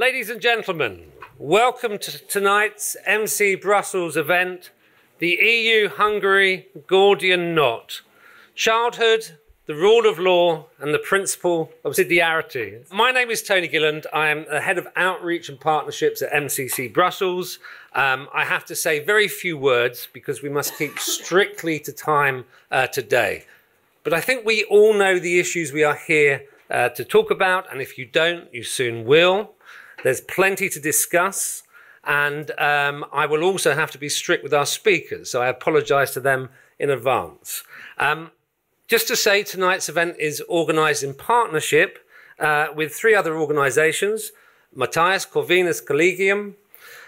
Ladies and gentlemen, welcome to tonight's MC Brussels event, the EU-Hungary Gordian Knot, Childhood, the Rule of Law and the Principle of Subsidiarity. My name is Tony Gilland. I am the Head of Outreach and Partnerships at MCC Brussels. I have to say very few words because we must keep strictly to time today. But I think we all know the issues we are here to talk about, and if you don't, you soon will. There's plenty to discuss, and I will also have to be strict with our speakers, so I apologise to them in advance. Just to say, tonight's event is organised in partnership with three other organisations: Matthias Corvinus Collegium,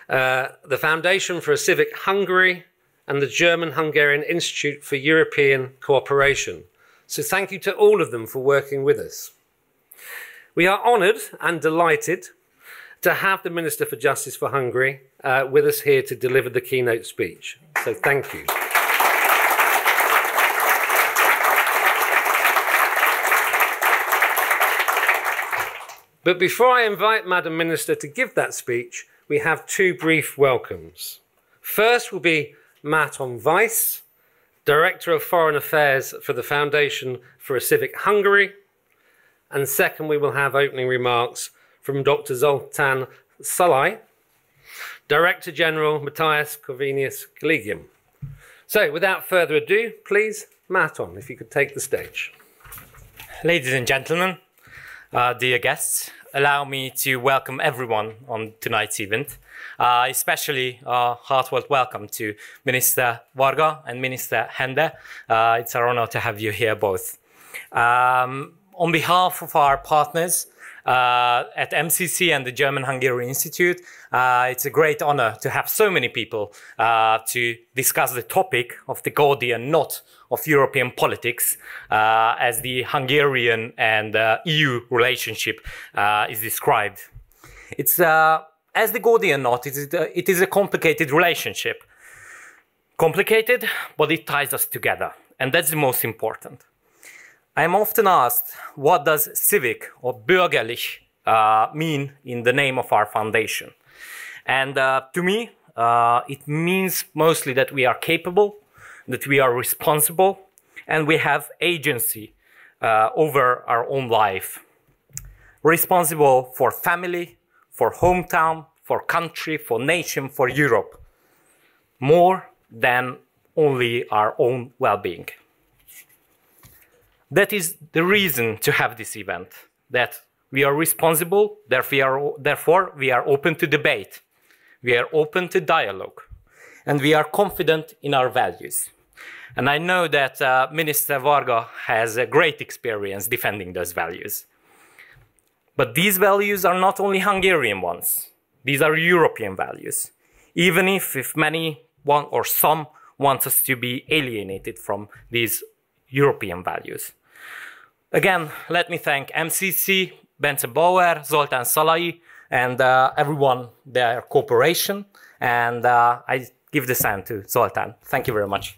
the Foundation for a Civic Hungary, and the German-Hungarian Institute for European Cooperation. So thank you to all of them for working with us. We are honoured and delighted to have the Minister for Justice for Hungary with us here to deliver the keynote speech. So thank you. But before I invite Madam Minister to give that speech, we have two brief welcomes. First will be Márton Weiss, Director of Foreign Affairs for the Foundation for a Civic Hungary. And second, we will have opening remarks from Dr. Zoltán Szalai, Director General Matthias Corvinus Collegium. So, without further ado, please, Márton, if you could take the stage. Ladies and gentlemen, dear guests, allow me to welcome everyone on tonight's event, especially a heartfelt welcome to Minister Varga and Minister Hende. It's an honor to have you here both. On behalf of our partners at MCC and the German-Hungarian Institute, it's a great honor to have so many people to discuss the topic of the Gordian knot of European politics as the Hungarian and EU relationship is described. It's, as the Gordian knot, it is a complicated relationship. Complicated, but it ties us together, and that's the most important. I am often asked, what does civic or bürgerlich mean in the name of our foundation? And to me, it means mostly that we are capable, that we are responsible, and we have agency over our own life. Responsible for family, for hometown, for country, for nation, for Europe. More than only our own well-being. That is the reason to have this event, that we are responsible, therefore we are open to debate, we are open to dialogue, and we are confident in our values. And I know that Minister Varga has a great experience defending those values. But these values are not only Hungarian ones, these are European values, even if many want or some want us to be alienated from these European values. Again, let me thank MCC, Bence Bauer, Zoltán Szalai, and everyone, their cooperation. And I give the hand to Zoltán. Thank you very much.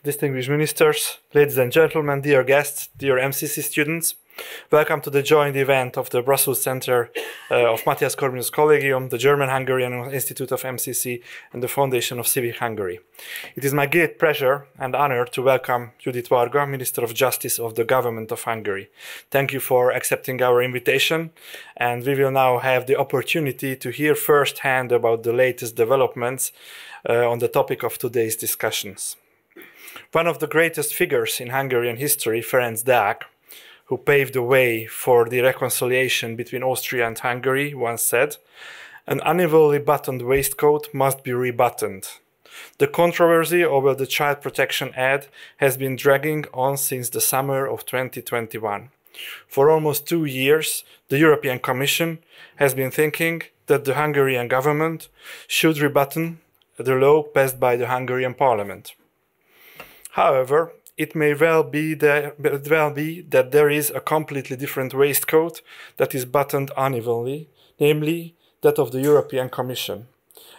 Distinguished ministers, ladies and gentlemen, dear guests, dear MCC students, welcome to the joint event of the Brussels Center of Matthias Corvinus Collegium, the German-Hungarian Institute of MCC, and the Foundation of Civic Hungary. It is my great pleasure and honor to welcome Judit Varga, Minister of Justice of the Government of Hungary. Thank you for accepting our invitation, and we will now have the opportunity to hear firsthand about the latest developments on the topic of today's discussions. One of the greatest figures in Hungarian history, Ferenc Deák, who paved the way for the reconciliation between Austria and Hungary, once said, "An unevenly buttoned waistcoat must be rebuttoned." The controversy over the Child Protection Act has been dragging on since the summer of 2021. For almost 2 years, the European Commission has been thinking that the Hungarian government should rebutton the law passed by the Hungarian Parliament. However, it may well be that there is a completely different waistcoat that is buttoned unevenly, namely that of the European Commission.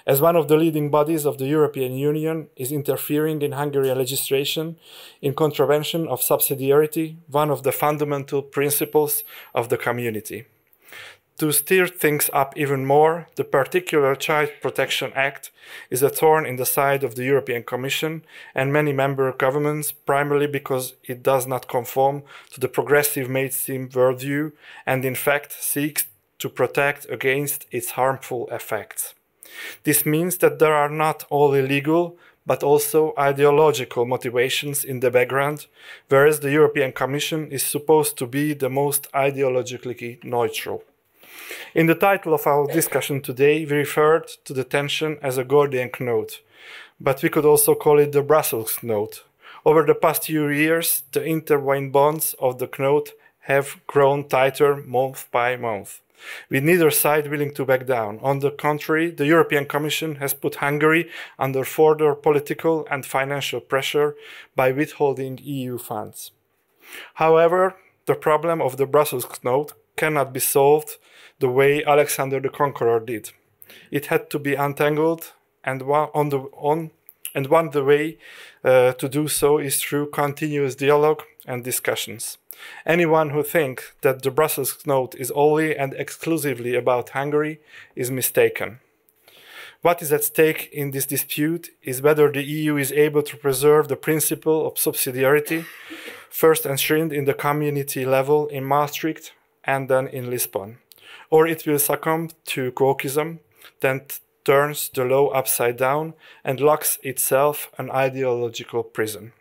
as one of the leading bodies of the European Union is interfering in Hungarian legislation in contravention of subsidiarity, one of the fundamental principles of the community. To stir things up even more, the particular Child Protection Act is a thorn in the side of the European Commission and many member governments, primarily because it does not conform to the progressive mainstream worldview and in fact seeks to protect against its harmful effects. This means that there are not only legal but also ideological motivations in the background, whereas the European Commission is supposed to be the most ideologically neutral. In the title of our discussion today, we referred to the tension as a Gordian knot, but we could also call it the Brussels knot. Over the past few years, the intertwined bonds of the knot have grown tighter month by month, with neither side willing to back down. On the contrary, the European Commission has put Hungary under further political and financial pressure by withholding EU funds. However, the problem of the Brussels knot cannot be solved the way Alexander the Conqueror did. It had to be untangled, and one the way to do so is through continuous dialogue and discussions. Anyone who thinks that the Brussels knot is only and exclusively about Hungary is mistaken. What is at stake in this dispute is whether the EU is able to preserve the principle of subsidiarity, first enshrined in the community level in Maastricht and then in Lisbon, or it will succumb to quokism, then turns the law upside down and locks itself an ideological prison.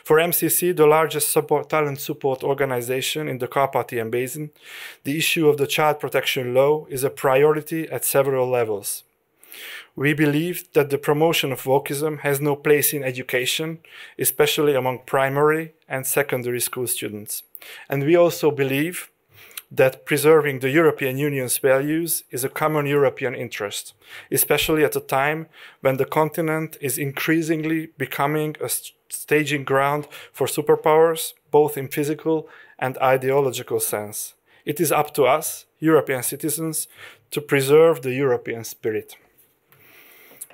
For MCC, the largest talent support organization in the Carpathian Basin, the issue of the child protection law is a priority at several levels. We believe that the promotion of wokeism has no place in education, especially among primary and secondary school students. And we also believe that preserving the European Union's values is a common European interest, especially at a time when the continent is increasingly becoming a staging ground for superpowers, both in physical and ideological sense. It is up to us, European citizens, to preserve the European spirit.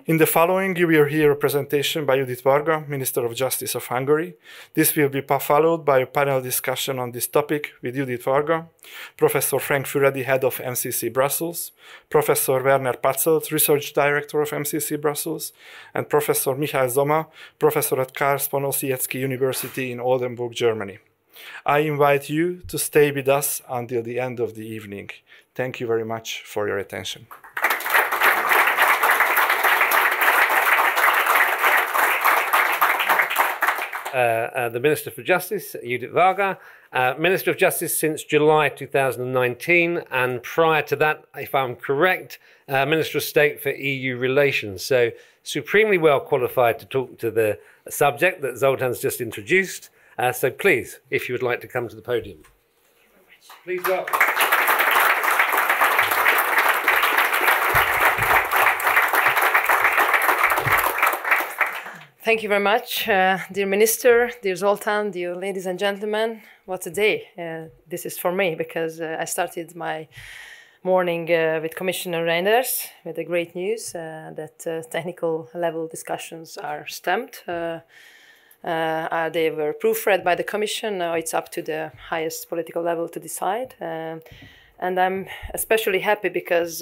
In the following, you will hear a presentation by Judit Varga, Minister of Justice of Hungary. This will be followed by a panel discussion on this topic with Judit Varga, Professor Frank Furedi, Head of MCC Brussels, Professor Werner Patzelt, Research Director of MCC Brussels, and Professor Michael Sommer, Professor at Ossietzky University in Oldenburg, Germany. I invite you to stay with us until the end of the evening. Thank you very much for your attention. The Minister for Justice, Judit Varga, Minister of Justice since July 2019, and prior to that, if I'm correct, Minister of State for EU Relations. So supremely well qualified to talk to the subject that Zoltan's just introduced. So please, if you would like to come to the podium. Please welcome. Thank you very much, dear Minister, dear Zoltan, dear ladies and gentlemen. What a day this is for me, because I started my morning with Commissioner Reinders with the great news that technical level discussions are stamped. They were proofread by the Commission. Now it's up to the highest political level to decide. And I'm especially happy because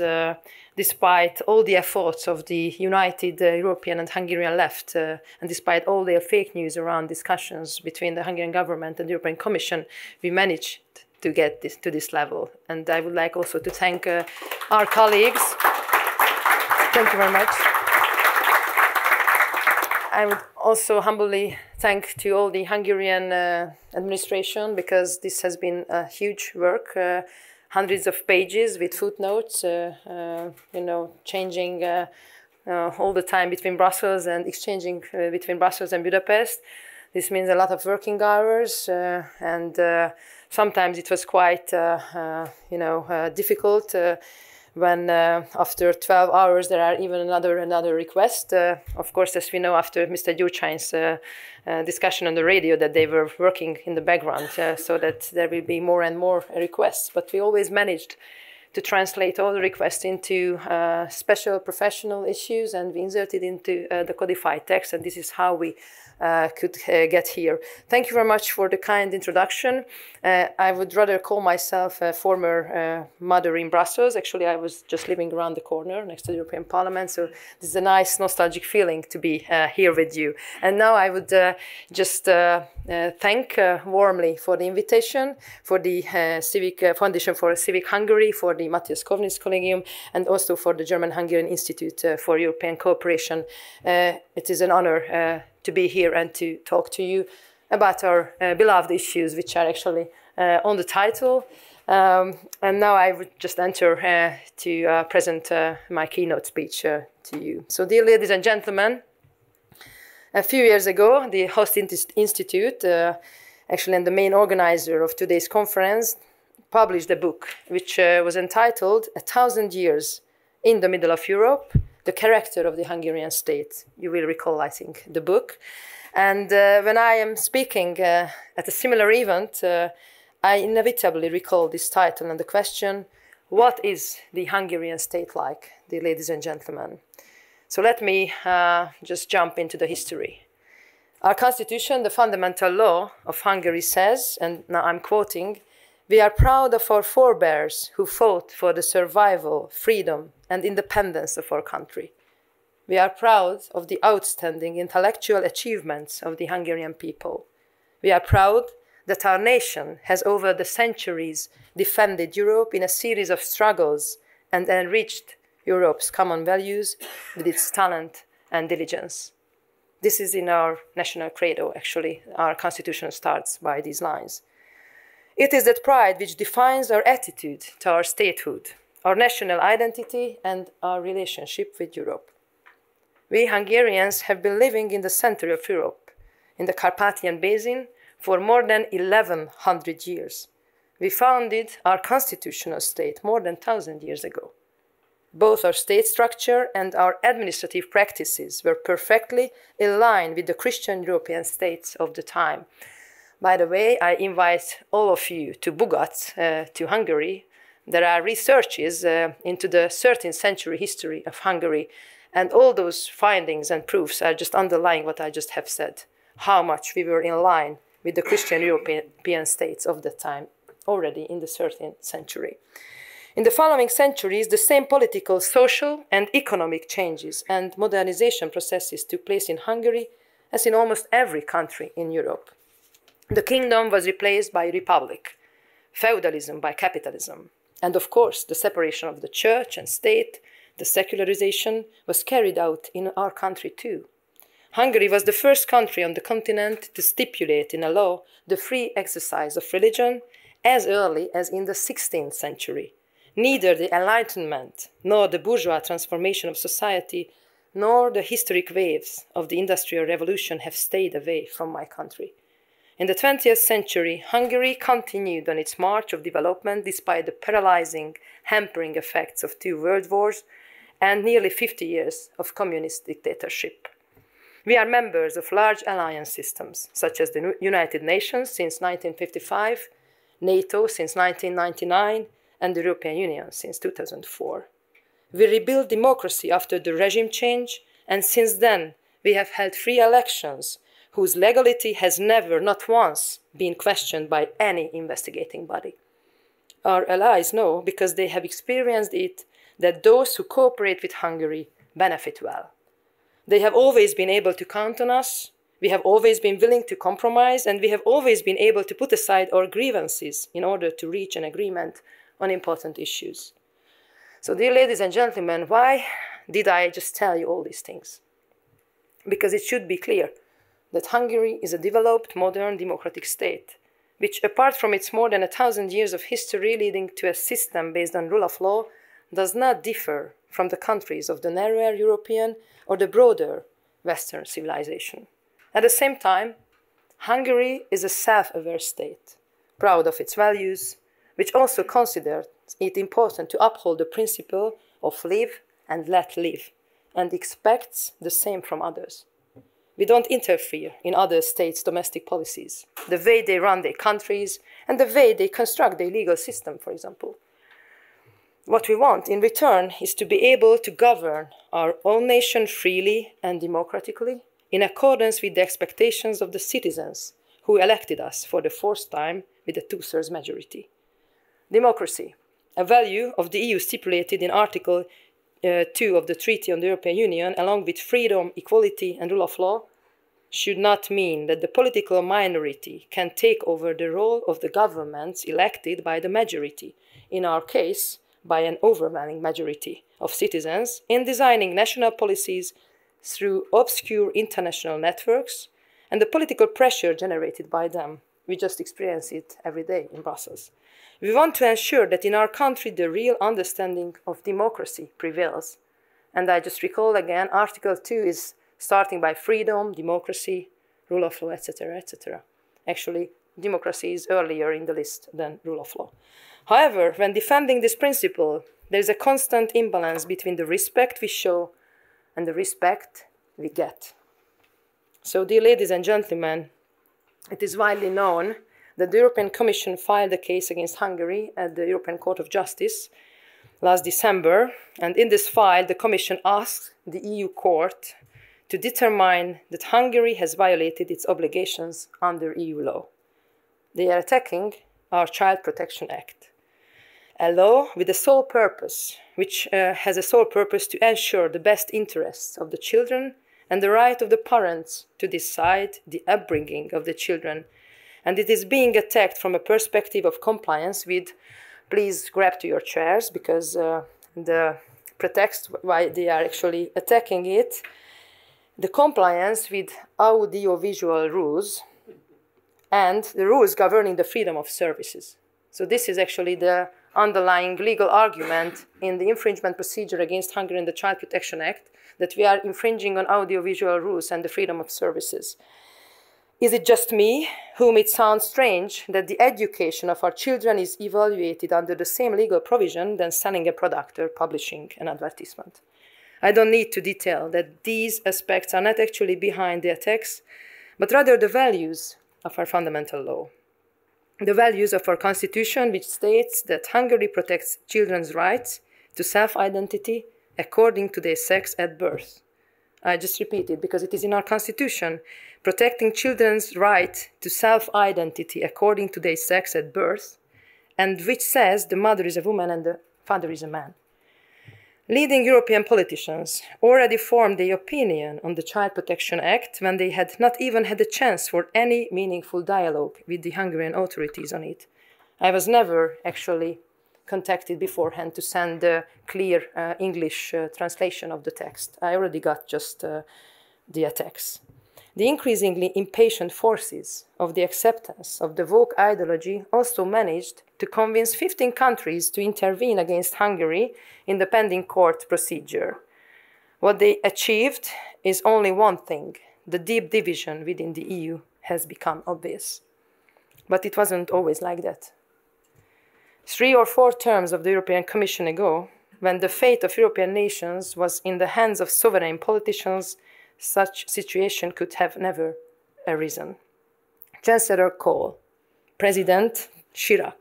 despite all the efforts of the united European and Hungarian left, and despite all their fake news around discussions between the Hungarian government and the European Commission, we managed to get this to this level. And I would like also to thank our colleagues. Thank you very much. I would also humbly thank to all the Hungarian administration, because this has been a huge work. Hundreds of pages with footnotes, changing all the time between Brussels and exchanging between Brussels and Budapest. This means a lot of working hours, and sometimes it was quite, difficult when after 12 hours there are even another request. Of course, as we know, after Mr. Gyurcsány's discussion on the radio, that they were working in the background so that there will be more and more requests. But we always managed to translate all the requests into special professional issues, and we inserted into the codified text, and this is how we could get here. Thank you very much for the kind introduction. I would rather call myself a former mother in Brussels. Actually, I was just living around the corner next to the European Parliament, so this is a nice nostalgic feeling to be here with you. And now I would just thank warmly for the invitation, for the Civic Foundation for Civic Hungary, for the Matthias Korvin's Collegium, and also for the German-Hungarian Institute for European Cooperation. It is an honor to be here and to talk to you about our beloved issues, which are actually on the title. And now I would just enter to present my keynote speech to you. So, dear ladies and gentlemen, a few years ago, the Host Institute, actually and the main organizer of today's conference, published a book which was entitled 1,000 Years in the Middle of Europe, The Character of the Hungarian State. You will recall, I think, the book. And when I am speaking at a similar event, I inevitably recall this title and the question, what is the Hungarian state like, dear ladies and gentlemen? So let me just jump into the history. Our constitution, the fundamental law of Hungary says, and now I'm quoting, "We are proud of our forebears who fought for the survival, freedom, and independence of our country. We are proud of the outstanding intellectual achievements of the Hungarian people. We are proud that our nation has over the centuries defended Europe in a series of struggles and enriched Europe's common values with its talent and diligence." This is in our national credo, actually. Our constitution starts by these lines. It is that pride which defines our attitude to our statehood, our national identity, and our relationship with Europe. We Hungarians have been living in the center of Europe, in the Carpathian Basin, for more than 1,100 years. We founded our constitutional state more than 1,000 years ago. Both our state structure and our administrative practices were perfectly in line with the Christian European states of the time. By the way, I invite all of you to Bugat, to Hungary. There are researches into the 13th century history of Hungary, and all those findings and proofs are just underlying what I just have said, how much we were in line with the Christian European states of the time, already in the 13th century. In the following centuries, the same political, social, and economic changes and modernization processes took place in Hungary as in almost every country in Europe. The kingdom was replaced by a republic, feudalism by capitalism, and of course, the separation of the church and state, the secularization, was carried out in our country too. Hungary was the first country on the continent to stipulate in a law the free exercise of religion as early as in the 16th century. Neither the Enlightenment, nor the bourgeois transformation of society, nor the historic waves of the Industrial Revolution have stayed away from my country. In the 20th century, Hungary continued on its march of development despite the paralyzing, hampering effects of 2 world wars and nearly 50 years of communist dictatorship. We are members of large alliance systems, such as the United Nations since 1955, NATO since 1999, and the European Union since 2004. We rebuilt democracy after the regime change, and since then we have held free elections whose legality has never, not once, been questioned by any investigating body. Our allies know, because they have experienced it, that those who cooperate with Hungary benefit well. They have always been able to count on us, we have always been willing to compromise, and we have always been able to put aside our grievances in order to reach an agreement on important issues. So, dear ladies and gentlemen, why did I just tell you all these things? Because it should be clear that Hungary is a developed, modern, democratic state, which, apart from its more than 1,000 years of history leading to a system based on rule of law, does not differ from the countries of the narrower European or the broader Western civilization. At the same time, Hungary is a self-aware state, proud of its values, which also considers it important to uphold the principle of live and let live, and expects the same from others. We don't interfere in other states' domestic policies, the way they run their countries, and the way they construct their legal system, for example. what we want in return is to be able to govern our own nation freely and democratically in accordance with the expectations of the citizens who elected us for the fourth time with a two-thirds majority. Democracy, a value of the EU stipulated in Article 2 of the Treaty on the European Union, along with freedom, equality and rule of law, should not mean that the political minority can take over the role of the governments elected by the majority, in our case, by an overwhelming majority of citizens, in designing national policies through obscure international networks and the political pressure generated by them. We just experience it every day in Brussels. We want to ensure that in our country the real understanding of democracy prevails. And I just recall again, Article 2 is starting by freedom, democracy, rule of law, etc., etc. Actually, democracy is earlier in the list than rule of law. However, when defending this principle, there is a constant imbalance between the respect we show and the respect we get. So, dear ladies and gentlemen, it is widely known that the European Commission filed a case against Hungary at the European Court of Justice last December, and in this file, the Commission asked the EU Court to determine that Hungary has violated its obligations under EU law. They are attacking our Child Protection Act, a law with a sole purpose, which has a sole purpose to ensure the best interests of the children and the right of the parents to decide the upbringing of the children. And it is being attacked from a perspective of compliance with, please grab to your chairs, because the pretext why they are actually attacking it, the compliance with audiovisual rules and the rules governing the freedom of services. So this is actually the underlying legal argument in the infringement procedure against Hungary and the Child Protection Act, that we are infringing on audiovisual rules and the freedom of services. Is it just me, whom it sounds strange that the education of our children is evaluated under the same legal provision than selling a product or publishing an advertisement? I don't need to detail that these aspects are not actually behind the attacks, but rather the values of our fundamental law. The values of our constitution, which states that Hungary protects children's rights to self-identity according to their sex at birth. I just repeat it because it is in our constitution, protecting children's right to self-identity according to their sex at birth, and which says the mother is a woman and the father is a man. Leading European politicians already formed their opinion on the Child Protection Act when they had not even had a chance for any meaningful dialogue with the Hungarian authorities on it. I was never actually contacted beforehand to send a clear English translation of the text. I already got just the attacks. The increasingly impatient forces of the acceptance of the woke ideology also managed to convince 15 countries to intervene against Hungary in the pending court procedure. What they achieved is only one thing: the deep division within the EU has become obvious. But it wasn't always like that. 3 or 4 terms of the European Commission ago, when the fate of European nations was in the hands of sovereign politicians, such situation could have never arisen. Chancellor Kohl, President Chirac,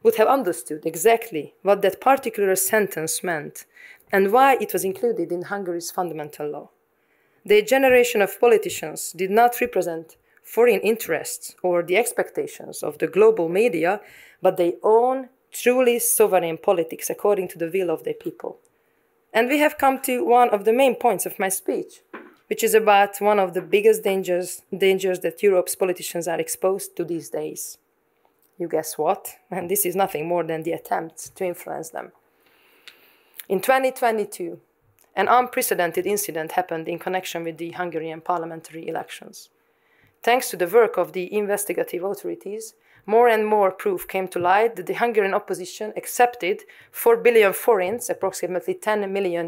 would have understood exactly what that particular sentence meant and why it was included in Hungary's fundamental law. Their generation of politicians did not represent foreign interests or the expectations of the global media, but their own truly sovereign politics according to the will of their people. And we have come to one of the main points of my speech, which is about one of the biggest dangers that Europe's politicians are exposed to these days. You guess what? And this is nothing more than the attempt to influence them. In 2022, an unprecedented incident happened in connection with the Hungarian parliamentary elections. Thanks to the work of the investigative authorities, more and more proof came to light that the Hungarian opposition accepted 4 billion forints, approximately $10 million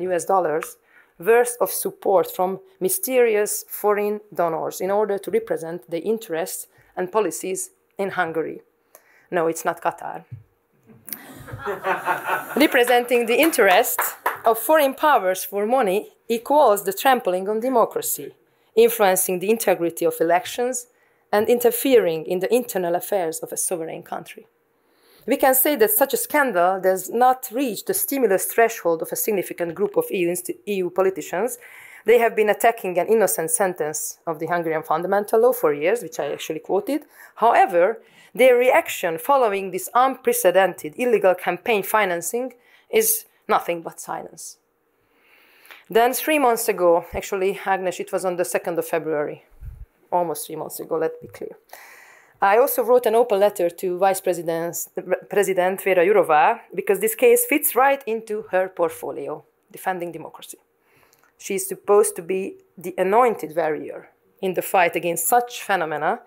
worth of support from mysterious foreign donors in order to represent their interests and policies in Hungary. No, it's not Qatar. Representing the interest of foreign powers for money equals the trampling on democracy, influencing the integrity of elections and interfering in the internal affairs of a sovereign country. We can say that such a scandal does not reach the stimulus threshold of a significant group of EU politicians. They have been attacking an innocent sentence of the Hungarian fundamental law for years, which I actually quoted. However, their reaction following this unprecedented illegal campaign financing is nothing but silence. Then 3 months ago, actually, Agnes, it was on the 2nd of February, almost 3 months ago, let's be clear. I also wrote an open letter to Vice President Vera Jourova because this case fits right into her portfolio, defending democracy. She is supposed to be the anointed warrior in the fight against such phenomena,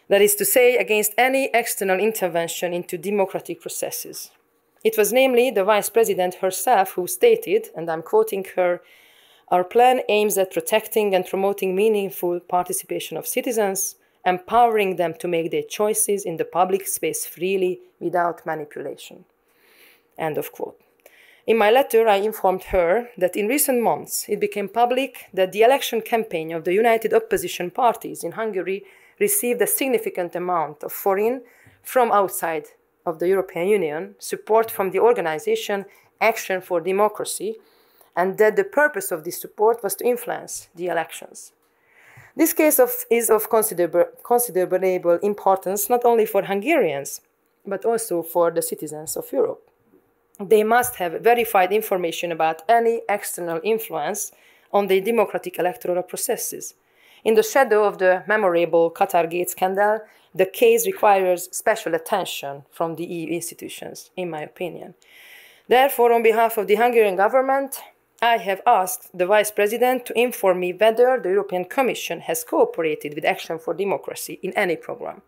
that is to say, against any external intervention into democratic processes. It was namely the Vice President herself who stated, and I'm quoting her, "Our plan aims at protecting and promoting meaningful participation of citizens, empowering them to make their choices in the public space freely without manipulation." End of quote. In my letter, I informed her that in recent months it became public that the election campaign of the United Opposition Parties in Hungary received a significant amount of foreign, from outside of the European Union, support from the organization Action for Democracy, and that the purpose of this support was to influence the elections. This case is of considerable importance not only for Hungarians, but also for the citizens of Europe. They must have verified information about any external influence on the democratic electoral processes. In the shadow of the memorable Qatargate scandal, the case requires special attention from the EU institutions, in my opinion. Therefore, on behalf of the Hungarian government, I have asked the Vice President to inform me whether the European Commission has cooperated with Action for Democracy in any program.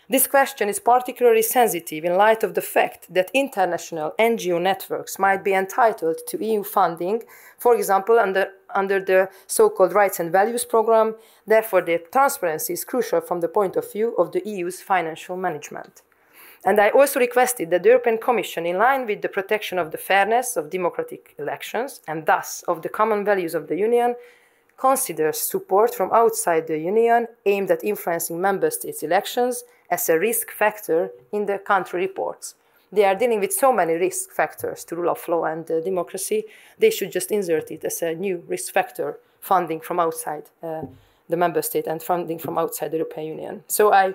This question is particularly sensitive in light of the fact that international NGO networks might be entitled to EU funding, for example, under the so-called Rights and Values Programme. Therefore, their transparency is crucial from the point of view of the EU's financial management. And I also requested that the European Commission, in line with the protection of the fairness of democratic elections and thus of the common values of the Union, considers support from outside the Union aimed at influencing member states' elections as a risk factor in the country reports. They are dealing with so many risk factors to rule of law and democracy. They should just insert it as a new risk factor, funding from outside the member state and funding from outside the European Union. So I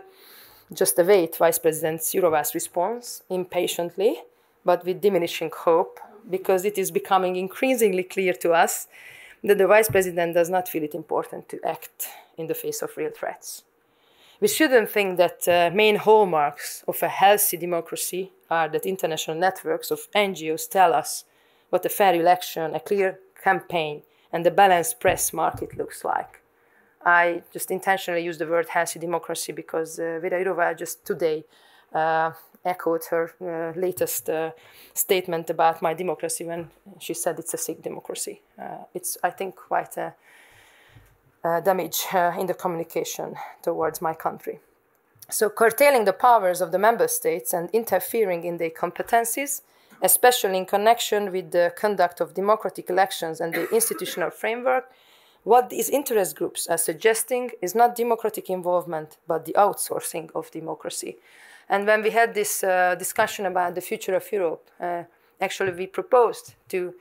just await Vice President Jourova's response impatiently, but with diminishing hope, because it is becoming increasingly clear to us that the Vice President does not feel it important to act in the face of real threats. We shouldn't think that main hallmarks of a healthy democracy are that international networks of NGOs tell us what a fair election, a clear campaign, and a balanced press market looks like. I just intentionally use the word healthy democracy because Vera Jourova just today echoed her latest statement about my democracy when she said it's a sick democracy. It's, I think, quite a damage in the communication towards my country. So curtailing the powers of the member states and interfering in their competencies, especially in connection with the conduct of democratic elections and the institutional framework, what these interest groups are suggesting is not democratic involvement, but the outsourcing of democracy. And when we had this discussion about the future of Europe, actually we proposed to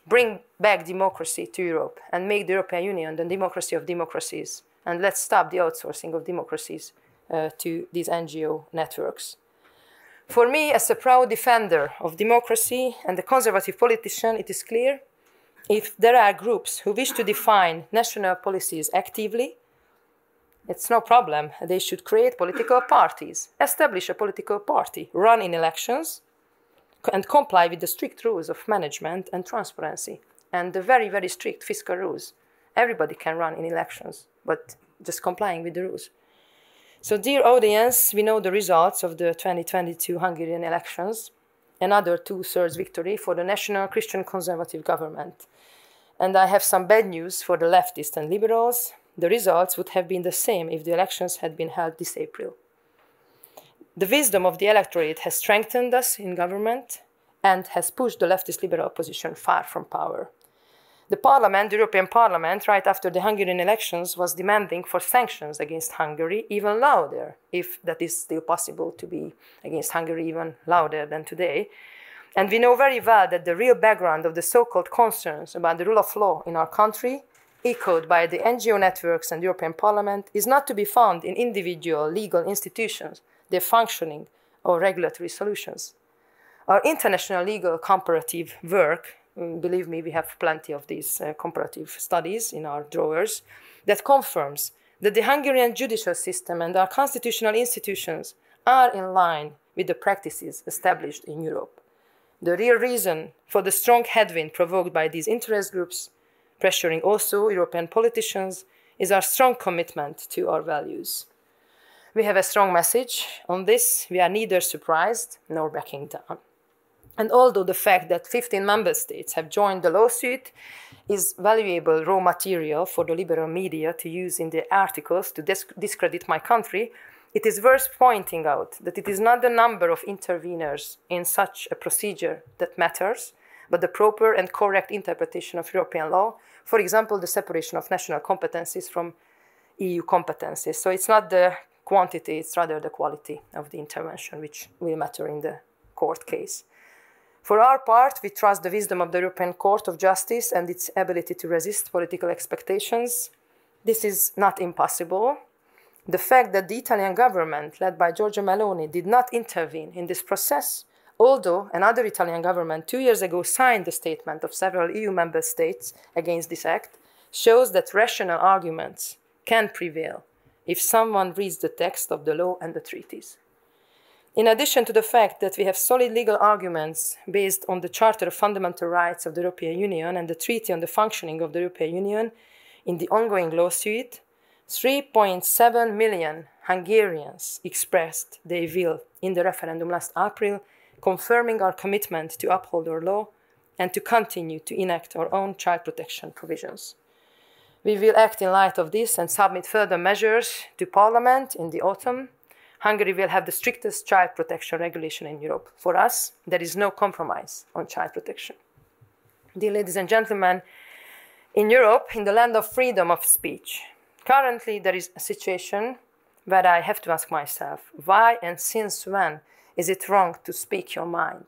bring back democracy to Europe and make the European Union the democracy of democracies. And let's stop the outsourcing of democracies to these NGO networks. For me, as a proud defender of democracy and a conservative politician, it is clear if there are groups who wish to define national policies actively, it's no problem. They should create political parties, establish a political party, run in elections, and comply with the strict rules of management and transparency, and the very, very strict fiscal rules. Everybody can run in elections, but just complying with the rules. So, dear audience, we know the results of the 2022 Hungarian elections, another 2/3 victory for the National Christian Conservative government. And I have some bad news for the leftists and liberals. The results would have been the same if the elections had been held this April. The wisdom of the electorate has strengthened us in government and has pushed the leftist liberal opposition far from power. The Parliament, the European Parliament, right after the Hungarian elections, was demanding for sanctions against Hungary even louder, if that is still possible to be against Hungary even louder than today. And we know very well that the real background of the so-called concerns about the rule of law in our country, echoed by the NGO networks and the European Parliament, is not to be found in individual legal institutions, their functioning, or regulatory solutions. Our international legal comparative work, believe me, we have plenty of these comparative studies in our drawers, that confirms that the Hungarian judicial system and our constitutional institutions are in line with the practices established in Europe. The real reason for the strong headwind provoked by these interest groups, pressuring also European politicians, is our strong commitment to our values. We have a strong message on this. We are neither surprised nor backing down. And although the fact that 15 member states have joined the lawsuit is valuable raw material for the liberal media to use in their articles to discredit my country, it is worth pointing out that it is not the number of interveners in such a procedure that matters, but the proper and correct interpretation of European law, for example, the separation of national competencies from EU competencies. So it's not the quantity, it's rather the quality of the intervention which will matter in the court case. For our part, we trust the wisdom of the European Court of Justice and its ability to resist political expectations. This is not impossible. The fact that the Italian government, led by Giorgia Meloni, did not intervene in this process, although another Italian government 2 years ago signed the statement of several EU member states against this act, shows that rational arguments can prevail if someone reads the text of the law and the treaties. In addition to the fact that we have solid legal arguments based on the Charter of Fundamental Rights of the European Union and the Treaty on the Functioning of the European Union, in the ongoing lawsuit, 3.7 million Hungarians expressed their will in the referendum last April, confirming our commitment to uphold our law and to continue to enact our own child protection provisions. We will act in light of this and submit further measures to Parliament in the autumn. Hungary will have the strictest child protection regulation in Europe. For us, there is no compromise on child protection. Dear ladies and gentlemen, in Europe, in the land of freedom of speech, currently there is a situation where I have to ask myself, why and since when is it wrong to speak your mind?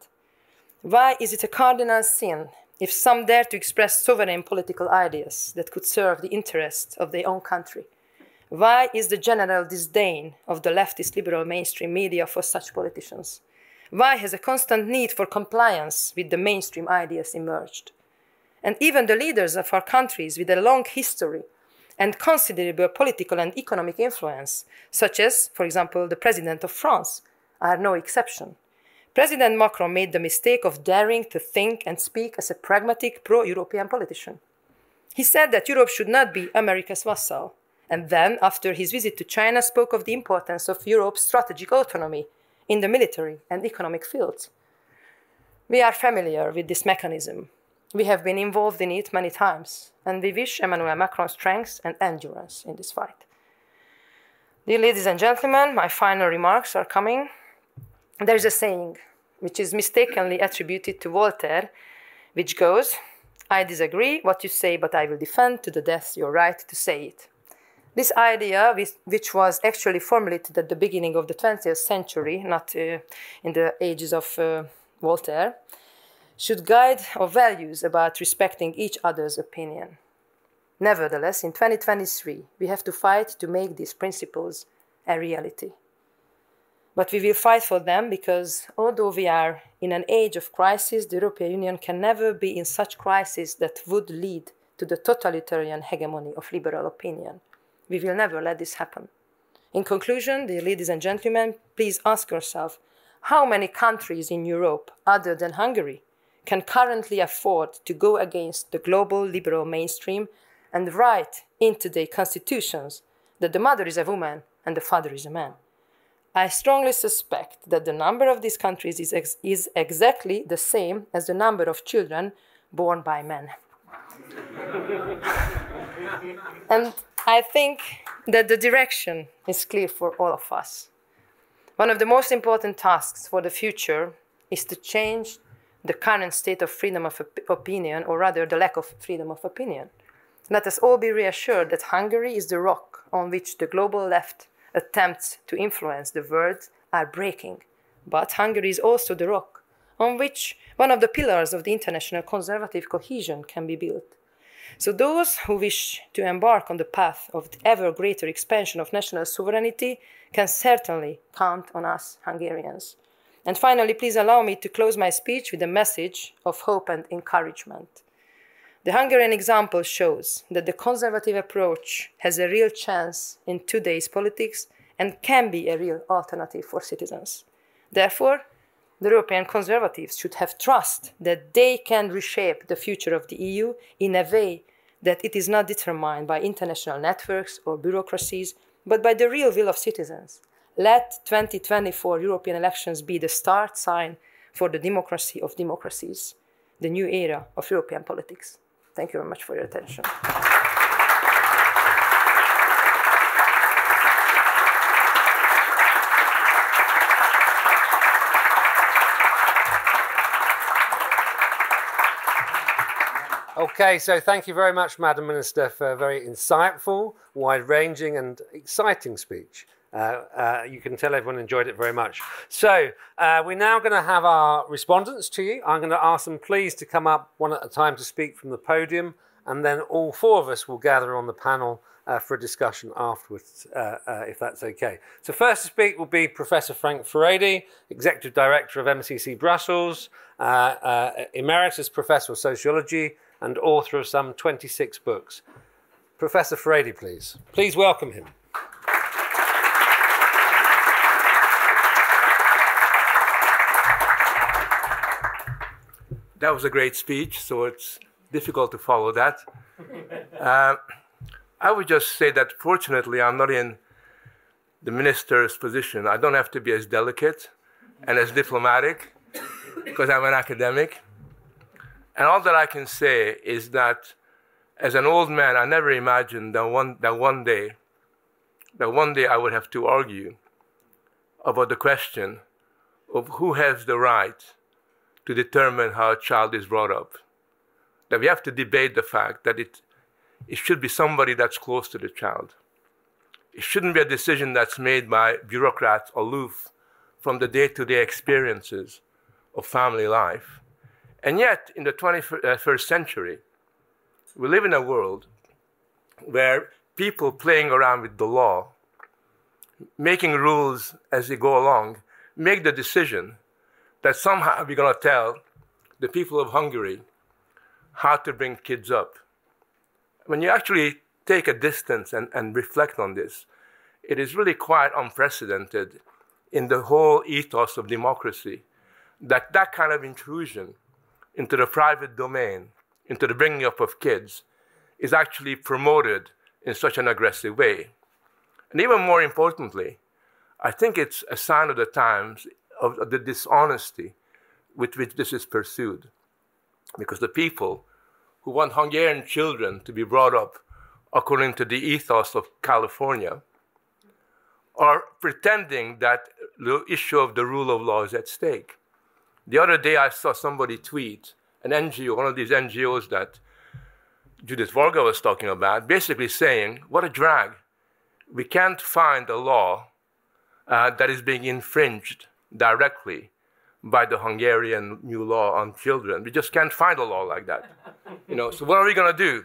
Why is it a cardinal sin if some dare to express sovereign political ideas that could serve the interests of their own country? Why is the general disdain of the leftist liberal mainstream media for such politicians? Why has a constant need for compliance with the mainstream ideas emerged? And even the leaders of our countries with a long history and considerable political and economic influence, such as, for example, the President of France, are no exception. President Macron made the mistake of daring to think and speak as a pragmatic pro-European politician. He said that Europe should not be America's vassal. And then, after his visit to China, spoke of the importance of Europe's strategic autonomy in the military and economic fields. We are familiar with this mechanism. We have been involved in it many times, and we wish Emmanuel Macron strength and endurance in this fight. Dear ladies and gentlemen, my final remarks are coming. There is a saying which is mistakenly attributed to Voltaire, which goes, "I disagree what you say, but I will defend to the death your right to say it." This idea, which was actually formulated at the beginning of the 20th century, not in the ages of Voltaire, should guide our values about respecting each other's opinion. Nevertheless, in 2023, we have to fight to make these principles a reality. But we will fight for them because although we are in an age of crisis, the European Union can never be in such crisis that would lead to the totalitarian hegemony of liberal opinion. We will never let this happen. In conclusion, dear ladies and gentlemen, please ask yourself, how many countries in Europe, other than Hungary, can currently afford to go against the global liberal mainstream and write into their constitutions that the mother is a woman and the father is a man? I strongly suspect that the number of these countries is exactly the same as the number of children born by men. And I think that the direction is clear for all of us. One of the most important tasks for the future is to change the current state of freedom of opinion, or rather the lack of freedom of opinion. Let us all be reassured that Hungary is the rock on which the global left attempts to influence the world are breaking. But Hungary is also the rock on which one of the pillars of the international conservative cohesion can be built. So those who wish to embark on the path of the ever greater expansion of national sovereignty can certainly count on us Hungarians. And finally, please allow me to close my speech with a message of hope and encouragement. The Hungarian example shows that the conservative approach has a real chance in today's politics and can be a real alternative for citizens. Therefore, the European conservatives should have trust that they can reshape the future of the EU in a way that it is not determined by international networks or bureaucracies, but by the real will of citizens. Let 2024 European elections be the start sign for the democracy of democracies, the new era of European politics. Thank you very much for your attention. Okay, so thank you very much, Madam Minister, for a very insightful, wide-ranging and exciting speech. You can tell everyone enjoyed it very much. So we're now going to have our respondents to you. I'm going to ask them please to come up one at a time to speak from the podium, and then all four of us will gather on the panel for a discussion afterwards, if that's okay. So first to speak will be Professor Frank Furedi, Executive Director of MCC Brussels, Emeritus Professor of Sociology, and author of some 26 books. Professor Furedi, please. Please welcome him. That was a great speech, so it's difficult to follow that. I would just say that fortunately I'm not in the minister's position. I don't have to be as delicate and as diplomatic because I'm an academic. And all that I can say is that as an old man, I never imagined that one day I would have to argue about the question of who has the right to determine how a child is brought up. That we have to debate the fact that it should be somebody that's close to the child. It shouldn't be a decision that's made by bureaucrats aloof from the day-to-day experiences of family life. And yet, in the 21st century, we live in a world where people playing around with the law, making rules as they go along, make the decision that somehow we're going to tell the people of Hungary how to bring kids up. When you actually take a distance and reflect on this, it is really quite unprecedented in the whole ethos of democracy that that kind of intrusion into the private domain, into the bringing up of kids, is actually promoted in such an aggressive way. And even more importantly, I think it's a sign of the times of the dishonesty with which this is pursued. Because the people who want Hungarian children to be brought up according to the ethos of California are pretending that the issue of the rule of law is at stake. The other day I saw somebody tweet, an NGO, one of these NGOs that Judit Varga was talking about, basically saying, what a drag. We can't find a law that is being infringed directly by the Hungarian new law on children. We just can't find a law like that. So what are we going to do?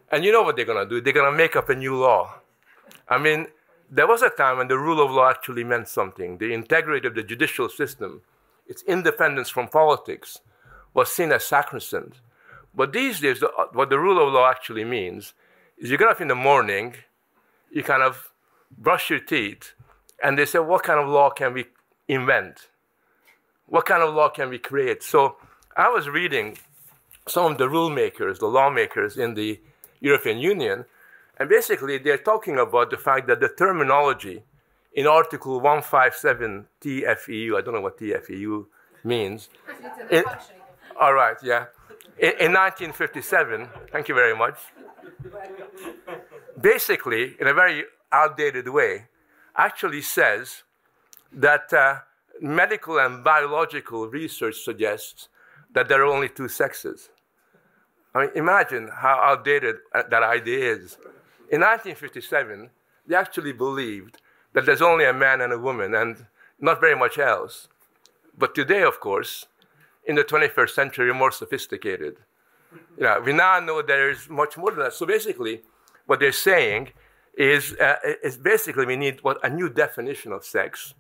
And you know what they're going to do? They're going to make up a new law. I mean, there was a time when the rule of law actually meant something. The integrity of the judicial system, its independence from politics, was seen as sacrosanct. But these days, what the rule of law actually means is you get up in the morning, you kind of brush your teeth, and they say, what kind of law can we invent? What kind of law can we create? So I was reading some of the rule makers, the lawmakers in the European Union, and basically they're talking about the fact that the terminology in Article 157 TFEU, I don't know what TFEU means. All right, yeah. In 1957, thank you very much, basically, in a very outdated way, actually says that medical and biological research suggests that there are only two sexes. I mean, imagine how outdated that idea is. In 1957, they actually believed that there's only a man and a woman and not very much else. But today, of course, in the 21st century, we're more sophisticated. We now know there is much more than that. So basically, what they're saying is basically we need a new definition of sex.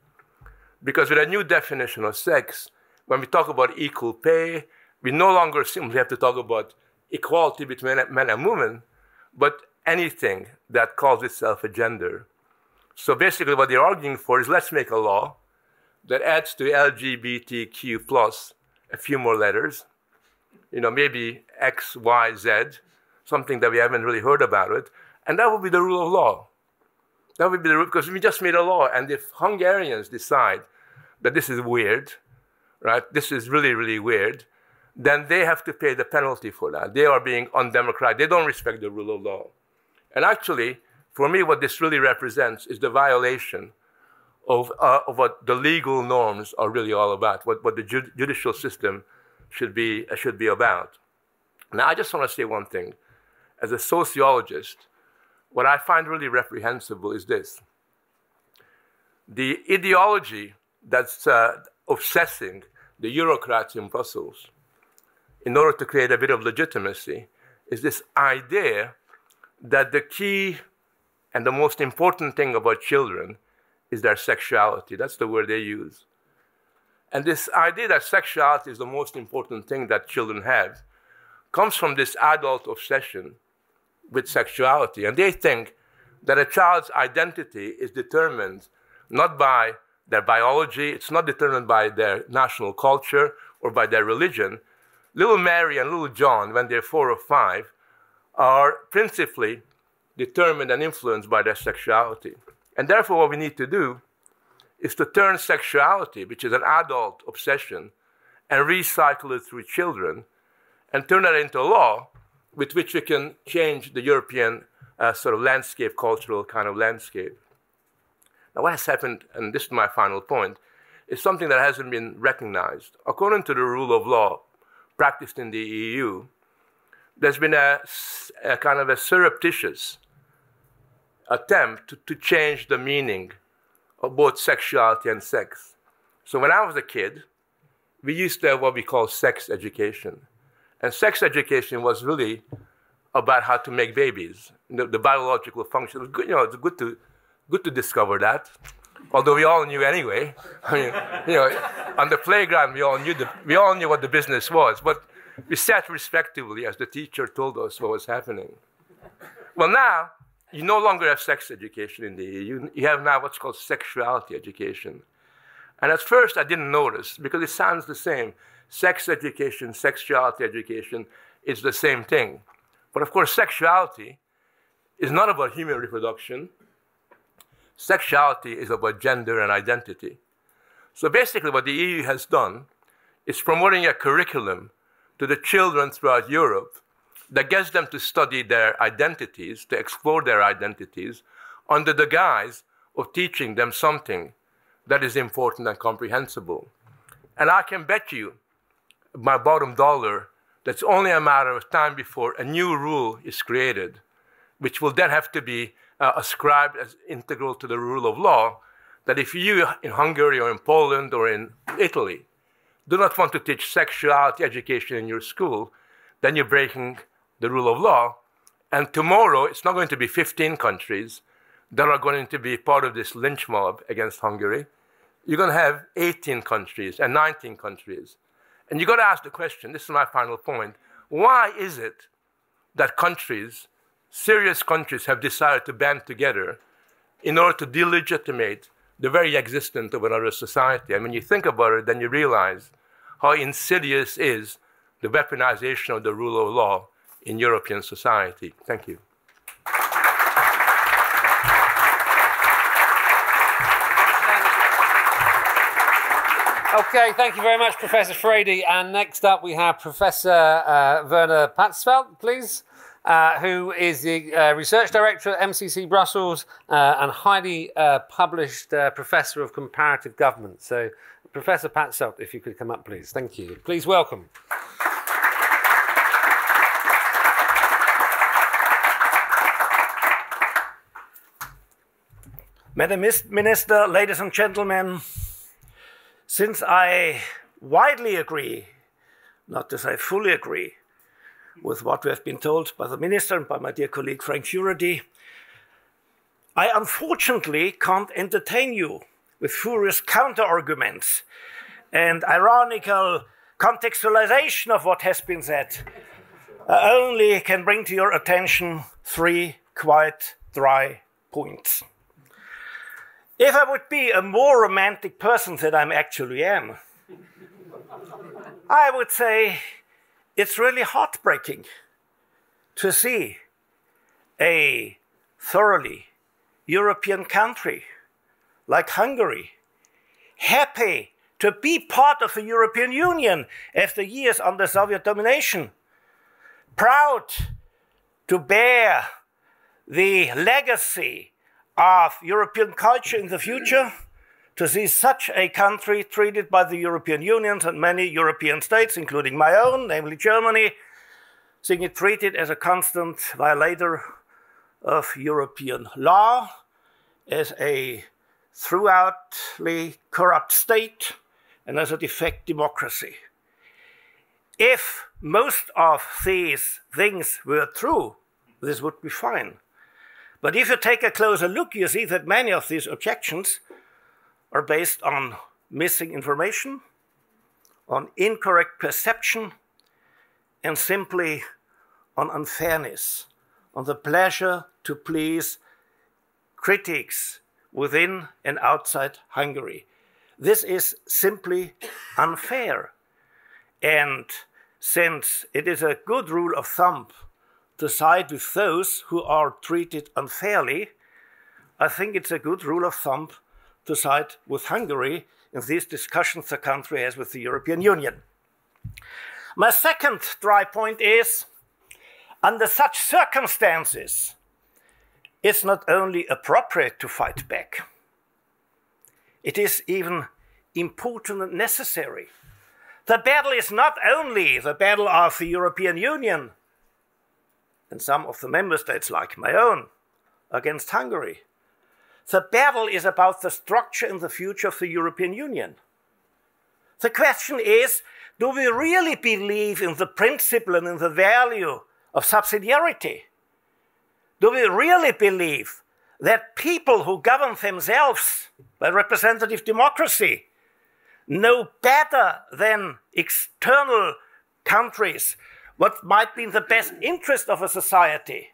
Because with a new definition of sex, when we talk about equal pay, we no longer simply have to talk about equality between men and women, but anything that calls itself a gender. So basically what they're arguing for is let's make a law that adds to LGBTQ plus a few more letters, maybe X, Y, Z, something that we haven't really heard about it, and that would be the rule of law. That would be the rule, because we just made a law, and if Hungarians decide that this is weird, right, this is really, really weird, then they have to pay the penalty for that. They are being undemocratic. They don't respect the rule of law. And actually, for me, what this really represents is the violation of what the legal norms are really all about, what the judicial system should be about. Now, I just want to say one thing. As a sociologist, what I find really reprehensible is this. The ideology that's obsessing the bureaucrats in Brussels in order to create a bit of legitimacy is this idea that the key and the most important thing about children is their sexuality. That's the word they use. And this idea that sexuality is the most important thing that children have comes from this adult obsession with sexuality. And they think that a child's identity is determined not by their biology, it's not determined by their national culture or by their religion. Little Mary and little John, when they're 4 or 5, are principally determined and influenced by their sexuality. And therefore, what we need to do is to turn sexuality, which is an adult obsession, and recycle it through children, and turn that into a law with which we can change the European sort of landscape, cultural kind of landscape. Now, what has happened, and this is my final point, is something that hasn't been recognized. According to the rule of law practiced in the EU, there's been a kind of a surreptitious attempt to change the meaning of both sexuality and sex. So when I was a kid, we used to have what we call sex education. And sex education was really about how to make babies, the biological function. It was good, it's good to discover that, although we all knew anyway. I mean, on the playground, we all knew what the business was, but we sat respectively as the teacher told us what was happening. Well, now, you no longer have sex education in the EU. You have now what's called sexuality education. And at first, I didn't notice, because it sounds the same. Sex education, sexuality education is the same thing. But of course, sexuality is not about human reproduction. Sexuality is about gender and identity. So basically, what the EU has done is promoting a curriculum to the children throughout Europe that gets them to study their identities, to explore their identities, under the guise of teaching them something that is important and comprehensible. And I can bet you my bottom dollar that's only a matter of time before a new rule is created, which will then have to be ascribed as integral to the rule of law, that if you in Hungary or in Poland or in Italy do not want to teach sexuality education in your school, then you're breaking the rule of law. And tomorrow, it's not going to be 15 countries that are going to be part of this lynch mob against Hungary. You're going to have 18 countries and 19 countries. And you've got to ask the question, this is my final point, why is it that countries, serious countries, have decided to band together in order to delegitimate the very existence of another society? And when you think about it, then you realize how insidious is the weaponization of the rule of law in European society. Thank you. Okay, thank you very much, Professor Furedi. And next up, we have Professor Werner Patzelt, please, who is the Research Director at MCC Brussels and highly published Professor of Comparative Government. So, Professor Patzelt, if you could come up, please. Thank you. Please welcome. Madam Minister, ladies and gentlemen, since I widely agree, not to say fully agree, with what we have been told by the Minister and by my dear colleague Frank Furedi, I unfortunately can't entertain you with furious counter-arguments and ironical contextualization of what has been said. I only can bring to your attention 3 quite dry points. If I would be a more romantic person than I actually am, I would say it's really heartbreaking to see a thoroughly European country like Hungary happy to be part of the European Union after years under Soviet domination, proud to bear the legacy of European culture in the future, to see such a country treated by the European Union and many European states, including my own, namely Germany, seeing it treated as a constant violator of European law, as a throughoutly corrupt state, and as a defect democracy. If most of these things were true, this would be fine. But if you take a closer look, you see that many of these objections are based on missing information, on incorrect perception, and simply on unfairness, on the pleasure to please critics within and outside Hungary. This is simply unfair. And since it is a good rule of thumb to side with those who are treated unfairly, I think it's a good rule of thumb to side with Hungary in these discussions the country has with the European Union. My second dry point is, under such circumstances, it's not only appropriate to fight back, it is even important and necessary. The battle is not only the battle of the European Union and some of the member states like my own against Hungary. The battle is about the structure and the future of the European Union. The question is, do we really believe in the principle and in the value of subsidiarity? Do we really believe that people who govern themselves by representative democracy know better than external countries what might be in the best interest of a society?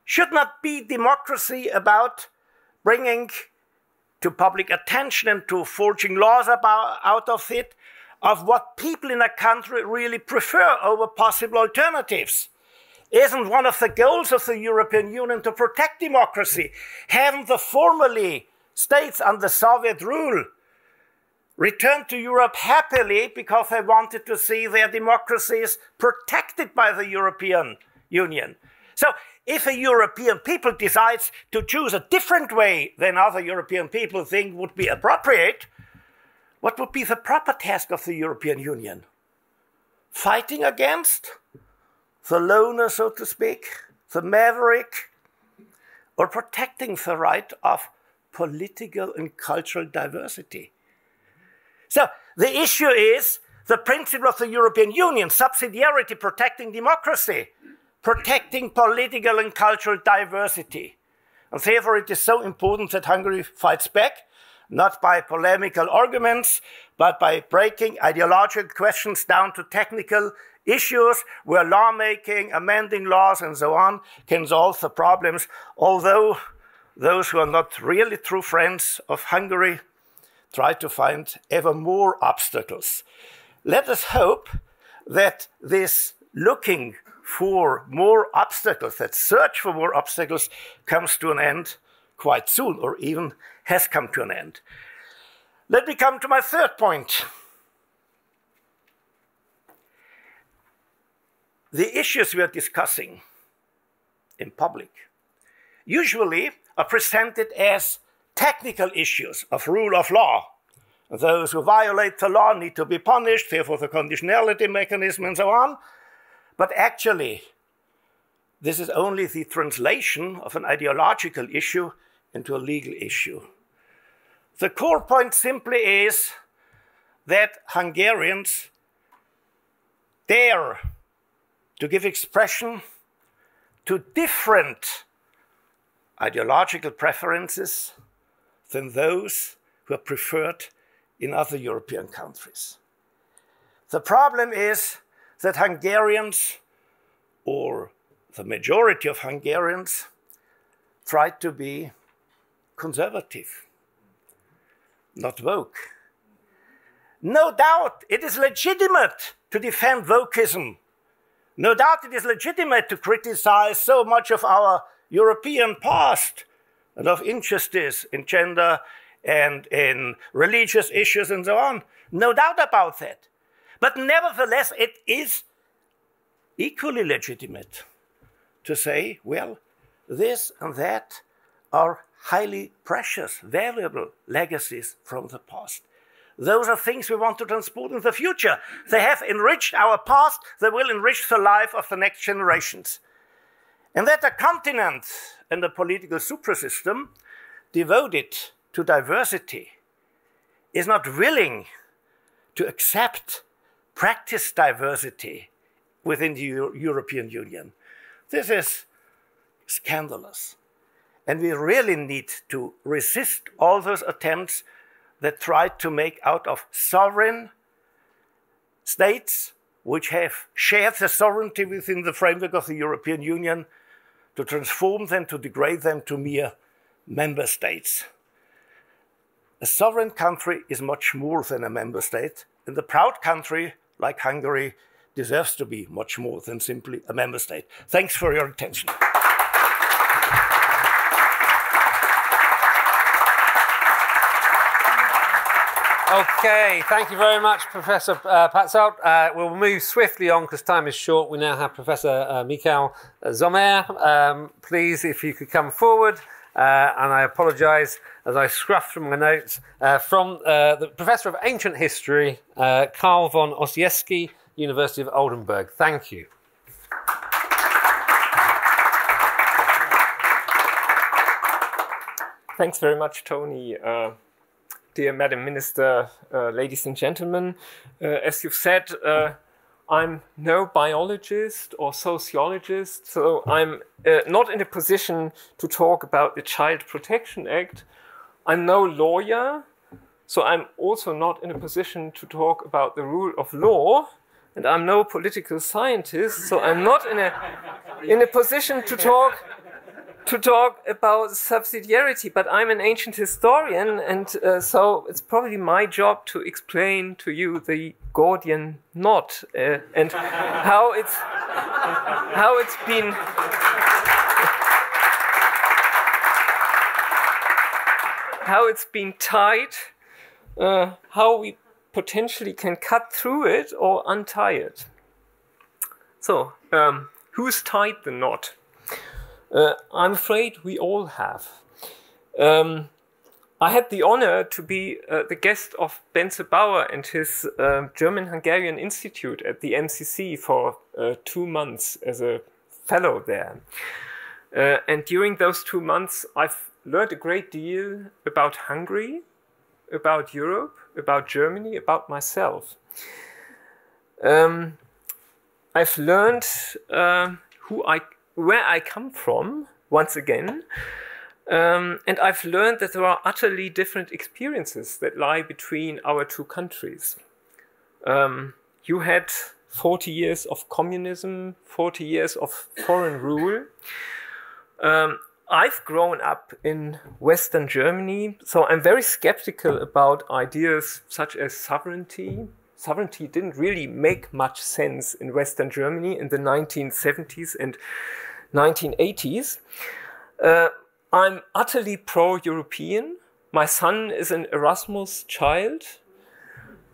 Should not be democracy about bringing to public attention and to forging laws out of it of what people in a country really prefer over possible alternatives? Isn't one of the goals of the European Union to protect democracy? Haven't the formerly states under Soviet rule returned to Europe happily because they wanted to see their democracies protected by the European Union? So if a European people decides to choose a different way than other European people think would be appropriate, what would be the proper task of the European Union? Fighting against the loner, so to speak, the maverick, or protecting the right of political and cultural diversity? So the issue is the principle of the European Union, subsidiarity, protecting democracy, protecting political and cultural diversity. And therefore it is so important that Hungary fights back, not by polemical arguments, but by breaking ideological questions down to technical issues where lawmaking, amending laws and so on can solve the problems, although those who are not really true friends of Hungary try to find ever more obstacles. Let us hope that this looking for more obstacles, that search for more obstacles, comes to an end quite soon, or even has come to an end. Let me come to my third point. The issues we are discussing in public usually are presented as technical issues of rule of law Those who violate the law need to be punished, therefore the conditionality mechanism and so on. But actually, this is only the translation of an ideological issue into a legal issue. The core point simply is that Hungarians dare to give expression to different ideological preferences than those who are preferred in other European countries. The problem is that Hungarians, or the majority of Hungarians, try to be conservative, not woke. No doubt it is legitimate to defend wokeism. No doubt it is legitimate to criticize so much of our European past and of injustice in gender and in religious issues and so on. No doubt about that. But nevertheless, it is equally legitimate to say, well, this and that are highly precious, valuable legacies from the past. Those are things we want to transport in the future. They have enriched our past, they will enrich the life of the next generations. And that a continent and a political suprasystem devoted to diversity is not willing to accept practice diversity within the European Union. This is scandalous. And we really need to resist all those attempts that try to make out of sovereign states, which have shared their sovereignty within the framework of the European Union, to transform them, to degrade them to mere member states. A sovereign country is much more than a member state, and a proud country like Hungary deserves to be much more than simply a member state. Thanks for your attention. Okay, thank you very much, Professor Patzelt. We'll move swiftly on because time is short. We now have Professor Michael Sommer. Please, if you could come forward. And I apologise as I scruff from my notes from the Professor of Ancient History, Karl von Ossietzky, University of Oldenburg. Thank you. Thanks very much, Tony. Dear Madam Minister, ladies and gentlemen, as you've said, I'm no biologist or sociologist, so I'm not in a position to talk about the Child Protection Act. I'm no lawyer, so I'm also not in a position to talk about the rule of law, and I'm no political scientist, so I'm not in a position to talk about subsidiarity, but I'm an ancient historian, and so it's probably my job to explain to you the Gordian knot and how it's been tied, how we potentially can cut through it or untie it. So, who's tied the knot? I'm afraid we all have. I had the honor to be the guest of Benze Bauer and his German-Hungarian Institute at the MCC for 2 months as a fellow there. And during those 2 months, I've learned a great deal about Hungary, about Europe, about Germany, about myself. I've learned where I come from, once again, and I've learned that there are utterly different experiences that lie between our two countries. You had 40 years of communism, 40 years of foreign rule. I've grown up in Western Germany, so I'm very skeptical about ideas such as sovereignty. Sovereignty didn't really make much sense in Western Germany in the 1970s and 1980s. I'm utterly pro-European. My son is an Erasmus child.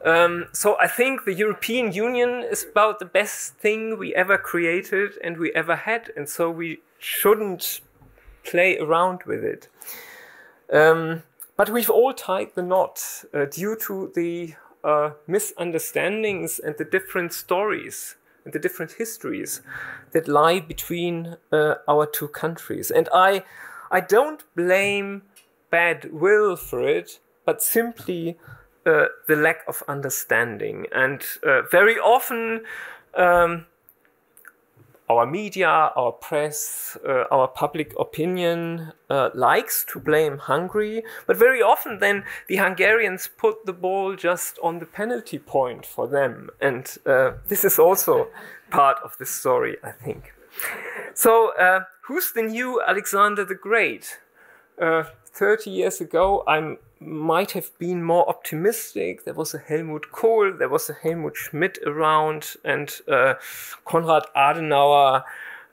So I think the European Union is about the best thing we ever created and we ever had, and so we shouldn't play around with it. But we've all tied the knot due to the misunderstandings and the different stories and the different histories that lie between our two countries. And I don't blame bad will for it, but simply the lack of understanding. And very often our media, our press, our public opinion likes to blame Hungary, but very often then the Hungarians put the ball just on the penalty point for them. And this is also part of the story, I think. So who's the new Alexander the Great? 30 years ago, I might have been more optimistic. There was a Helmut Kohl, there was a Helmut Schmidt around, and Konrad Adenauer,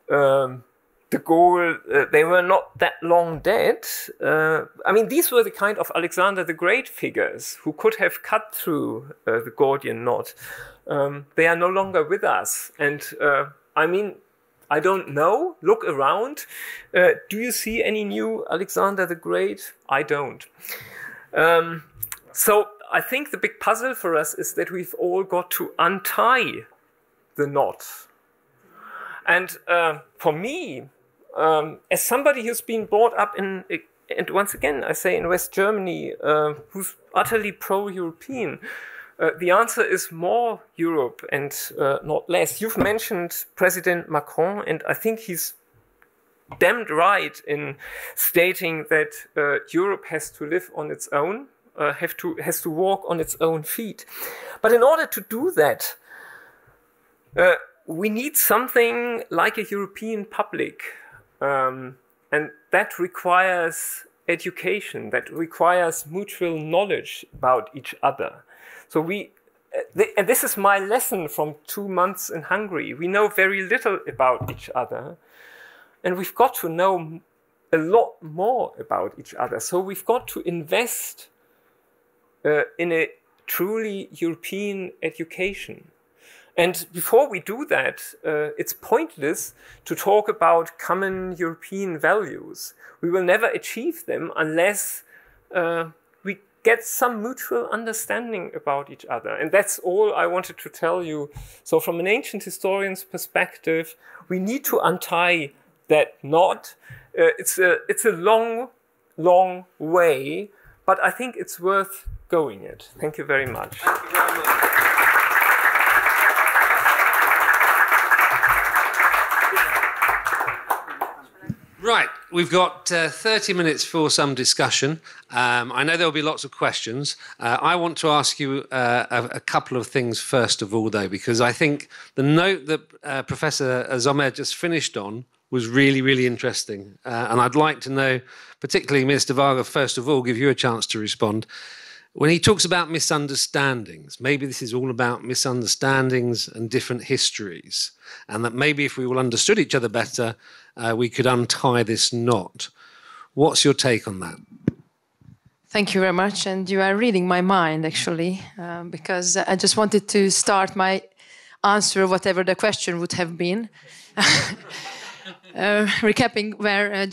de Gaulle, they were not that long dead. I mean, these were the kind of Alexander the Great figures who could have cut through the Gordian knot. They are no longer with us. And I mean, I don't know. Look around. Do you see any new Alexander the Great? I don't. So I think the big puzzle for us is that we've all got to untie the knot. And for me, as somebody who's been brought up in, and once again I say in West Germany, who's utterly pro-European, the answer is more Europe and not less. You've mentioned President Macron, and I think he's damned right in stating that Europe has to live on its own, has to walk on its own feet. But in order to do that, we need something like a European public, and that requires education, that requires mutual knowledge about each other. So and this is my lesson from 2 months in Hungary. We know very little about each other, and we've got to know a lot more about each other. So we've got to invest in a truly European education. And before we do that, it's pointless to talk about common European values. We will never achieve them unless we get some mutual understanding about each other. And that's all I wanted to tell you. So from an ancient historian's perspective, we need to untie that knot. It's a long, long way, but I think it's worth going it. Thank you very much. Thank you very much. Right, we've got 30 minutes for some discussion. I know there will be lots of questions. I want to ask you a couple of things first of all, though, because I think the note that Professor Sommer just finished on was really, really interesting. And I'd like to know, particularly Minister Varga, first of all, give you a chance to respond. When he talks about misunderstandings, maybe this is all about misunderstandings and different histories, and that maybe if we all understood each other better, we could untie this knot. What's your take on that? Thank you very much. And you are reading my mind, actually, because I just wanted to start my answer, whatever the question would have been. Recapping where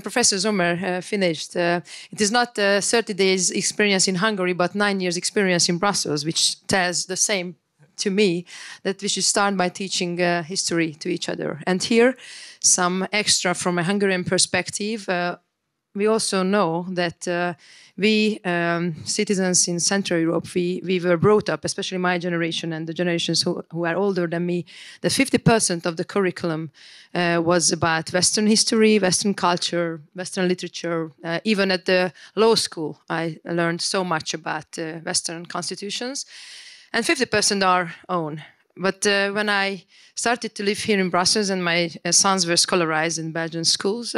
Professor Sommer finished. It is not 30 days experience in Hungary, but 9 years experience in Brussels, which tells the same to me, that we should start by teaching history to each other. And here, some extra from a Hungarian perspective. We also know that we citizens in Central Europe, we were brought up, especially my generation and the generations who are older than me, that 50% of the curriculum was about Western history, Western culture, Western literature. Even at the law school, I learned so much about Western constitutions, and 50% our own. But when I started to live here in Brussels and my sons were scholarized in Belgian schools,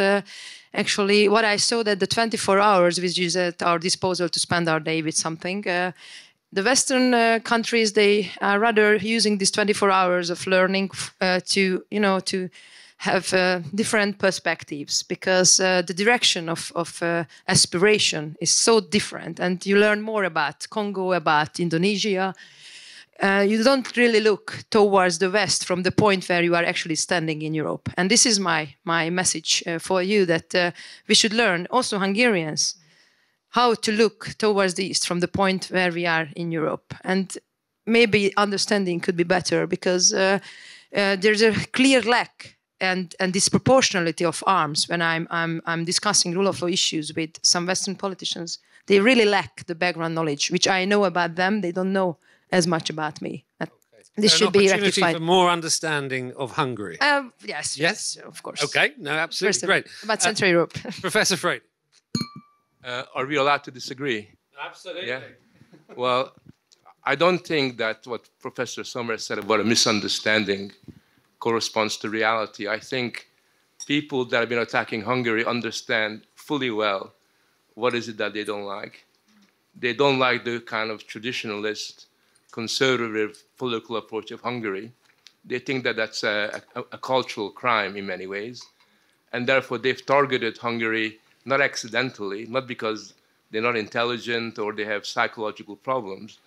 actually what I saw that the 24 hours which is at our disposal to spend our day with something, the Western countries, they are rather using these 24 hours of learning to have different perspectives, because the direction of aspiration is so different, and you learn more about Congo, about Indonesia. You don't really look towards the West from the point where you are actually standing in Europe. And this is my message for you, that we should learn, also Hungarians, how to look towards the East from the point where we are in Europe. And maybe understanding could be better because there's a clear lack and disproportionality of arms when I'm discussing rule of law issues with some Western politicians. They really lack the background knowledge, which I know about them. They don't know as much about me. This should be rectified. For more understanding of Hungary. Yes, yes, of course. Okay, no, absolutely great. About Central Europe. Professor Furedi. Are we allowed to disagree? Absolutely. Yeah. Well, I don't think that what Professor Sommer said about a misunderstanding corresponds to reality. I think people that have been attacking Hungary understand fully well what is it that they don't like. They don't like the kind of traditionalist, conservative political approach of Hungary. They think that that's a cultural crime in many ways. And therefore, they've targeted Hungary not accidentally, not because they're not intelligent or they have psychological problems,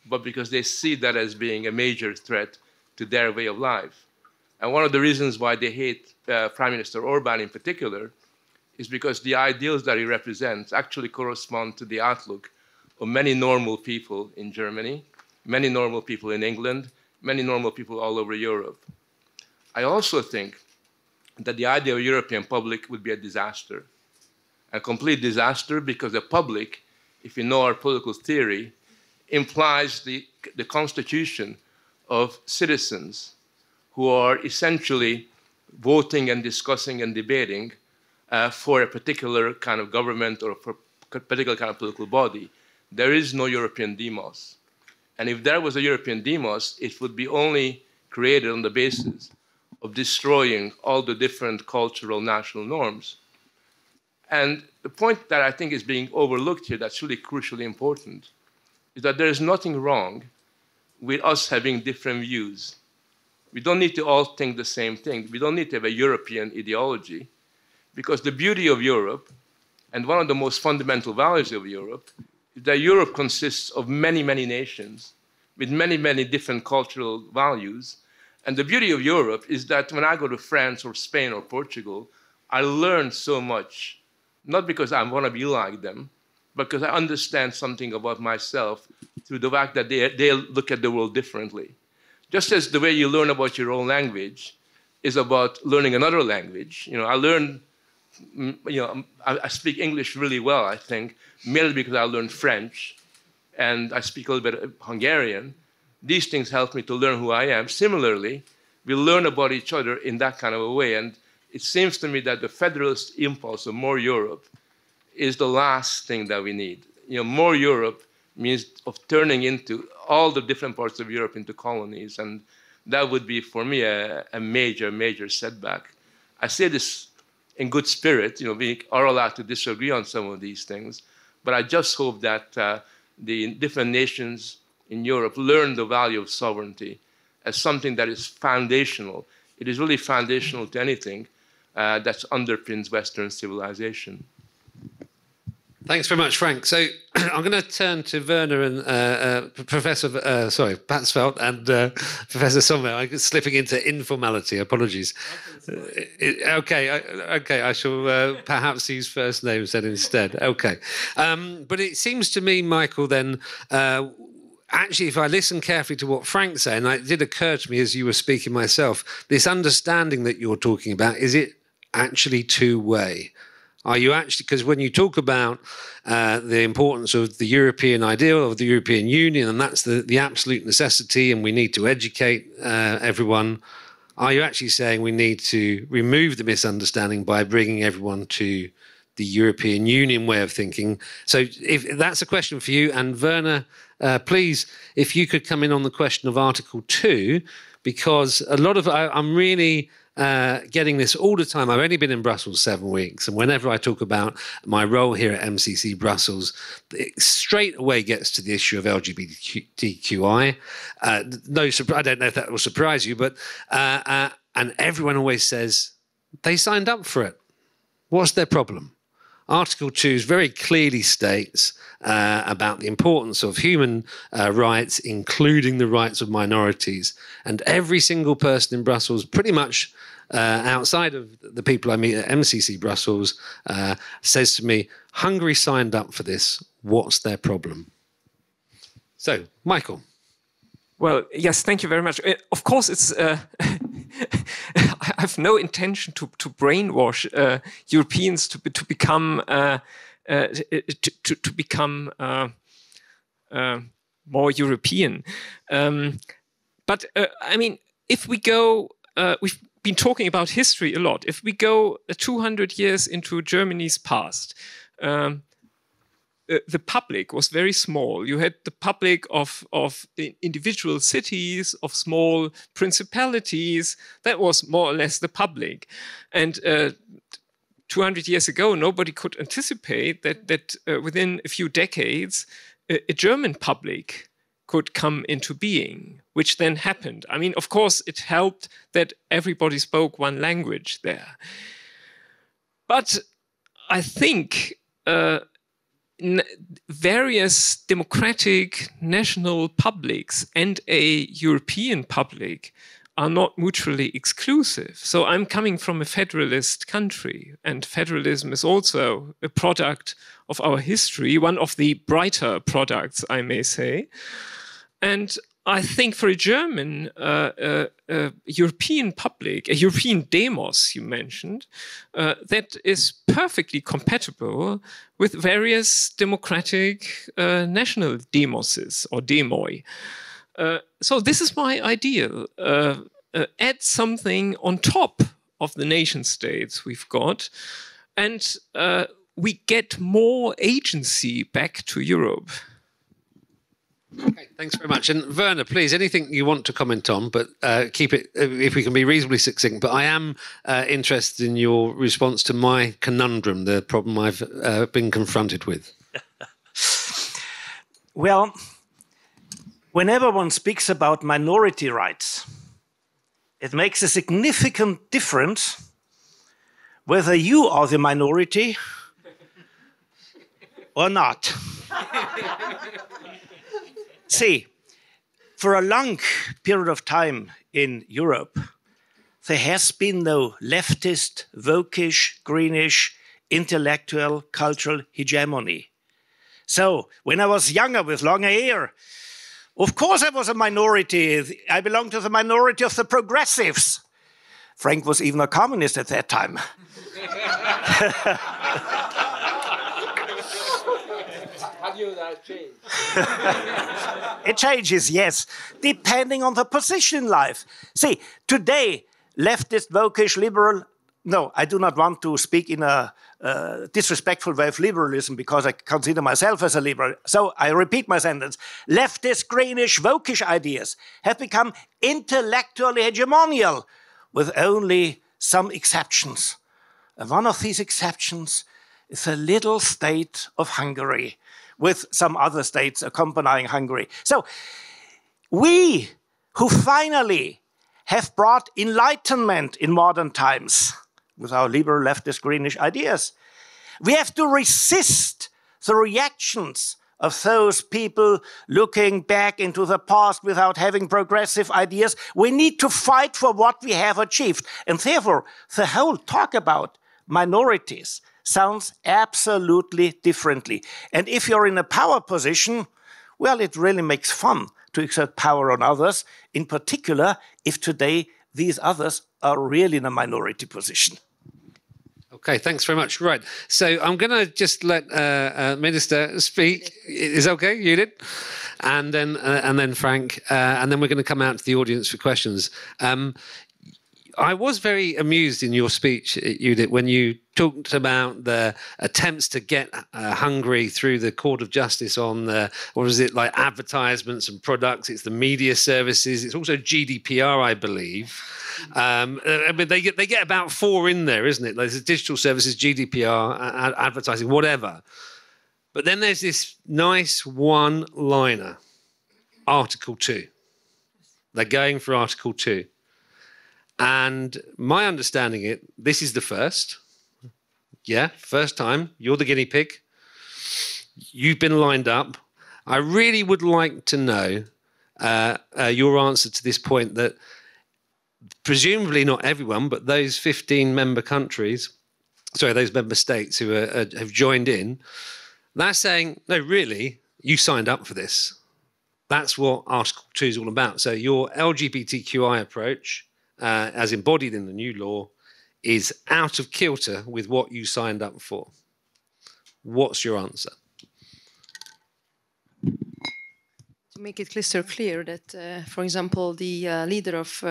but because they see that as being a major threat to their way of life. And one of the reasons why they hate Prime Minister Orbán in particular is because the ideals that he represents actually correspond to the outlook of many normal people in Germany, many normal people in England, many normal people all over Europe. I also think that the idea of a European public would be a disaster, a complete disaster, because the public, if you know our political theory, implies the constitution of citizens who are essentially voting and discussing and debating for a particular kind of government or for a particular kind of political body. There is no European demos. And if there was a European demos, it would be only created on the basis of destroying all the different cultural national norms. And the point that I think is being overlooked here that's really crucially important is that there is nothing wrong with us having different views. We don't need to all think the same thing. We don't need to have a European ideology, because the beauty of Europe, and one of the most fundamental values of Europe, is that Europe consists of many, many nations with many, many different cultural values. And the beauty of Europe is that when I go to France or Spain or Portugal, I learn so much, not because I want to be like them, but because I understand something about myself through the fact that they look at the world differently. Just as the way you learn about your own language is about learning another language. You know, I speak English really well, I think, merely because I learned French, and I speak a little bit of Hungarian. These things help me to learn who I am. Similarly, we learn about each other in that kind of a way, and it seems to me that the federalist impulse of more Europe is the last thing that we need. You know, more Europe means of turning into all the different parts of Europe into colonies, and that would be, for me, a major, major setback. I say this in good spirit. You know, we are allowed to disagree on some of these things, but I just hope that the different nations in Europe learn the value of sovereignty as something that is foundational. It is really foundational to anything that underpins Western civilization. Thanks very much, Frank. So I'm going to turn to Werner and Patzelt and Professor Sommer. I'm slipping into informality. Apologies. Okay. I shall perhaps use first names then instead. Okay. But it seems to me, Michael, then, actually, if I listen carefully to what Frank's saying, it did occur to me as you were speaking myself, this understanding that you're talking about, is it actually two-way? Are you actually, because when you talk about the importance of the European ideal, of the European Union, and that's the absolute necessity, and we need to educate everyone, are you actually saying we need to remove the misunderstanding by bringing everyone to the European Union way of thinking? So if that's a question for you, and Werner, please, if you could come in on the question of Article 2, because a lot of, I'm really getting this all the time. I've only been in Brussels 7 weeks, and whenever I talk about my role here at MCC Brussels, it straight away gets to the issue of LGBTQI. No, I don't know if that will surprise you, but and everyone always says they signed up for it. What's their problem? Article 2 very clearly states about the importance of human rights, including the rights of minorities. And every single person in Brussels, pretty much outside of the people I meet at MCC Brussels, says to me, Hungary signed up for this. What's their problem? So, Michael. Well, yes, thank you very much. Of course, it's. I have no intention to brainwash Europeans to become more European. But I mean, if we go, we've been talking about history a lot. If we go 200 years into Germany's past. The public was very small. You had the public of individual cities, of small principalities. That was more or less the public. And 200 years ago, nobody could anticipate that within a few decades, a German public could come into being, which then happened. I mean, of course, it helped that everybody spoke one language there. But I think various democratic national publics and a European public are not mutually exclusive. So I'm coming from a federalist country, and federalism is also a product of our history, one of the brighter products, I may say. And I think for a German European public, a European demos you mentioned, that is perfectly compatible with various democratic national demoses or demoi. So this is my ideal. Add something on top of the nation states we've got, and we get more agency back to Europe. Okay, thanks very much. And Werner, please, anything you want to comment on, but keep it, if we can be reasonably succinct. But I am interested in your response to my conundrum, the problem I've been confronted with. Well, whenever one speaks about minority rights, it makes a significant difference whether you are the minority or not. See, for a long period of time in Europe, there has been no leftist, wokish, greenish, intellectual, cultural hegemony. So, when I was younger with longer hair, of course I was a minority. I belonged to the minority of the progressives. Frank was even a communist at that time. It changes, yes, depending on the position in life. See, today, leftist, wokish, liberal, no, I do not want to speak in a disrespectful way of liberalism because I consider myself as a liberal. So I repeat my sentence. Leftist, greenish, wokish ideas have become intellectually hegemonial with only some exceptions. And one of these exceptions is the little state of Hungary, with some other states accompanying Hungary. So we who finally have brought enlightenment in modern times with our liberal, leftist, greenish ideas, we have to resist the reactions of those people looking back into the past without having progressive ideas. We need to fight for what we have achieved. And therefore, the whole talk about minorities sounds absolutely differently. And if you're in a power position, well, it really makes fun to exert power on others, in particular if today these others are really in a minority position. Okay, thanks very much. Right, so I'm going to just let Minister speak. Is that okay, Judit? And then Frank, and then we're going to come out to the audience for questions. I was very amused in your speech, Judit, when you talked about the attempts to get Hungary through the Court of Justice on the, or is it like advertisements and products? It's the media services. It's also GDPR, I believe. I mean, they get about 4 in there, isn't it? There's digital services, GDPR, advertising, whatever. But then there's this nice one-liner, Article 2. They're going for Article 2. And my understanding this is the first. Yeah, first time. You're the guinea pig. You've been lined up. I really would like to know your answer to this point that presumably not everyone, but those 15 member countries, sorry, those member states who have joined in, they're saying, no, really, you signed up for this. That's what Article 2 is all about. So your LGBTQI approach, as embodied in the new law, is out of kilter with what you signed up for. What's your answer? To make it crystal clear that, for example, the leader of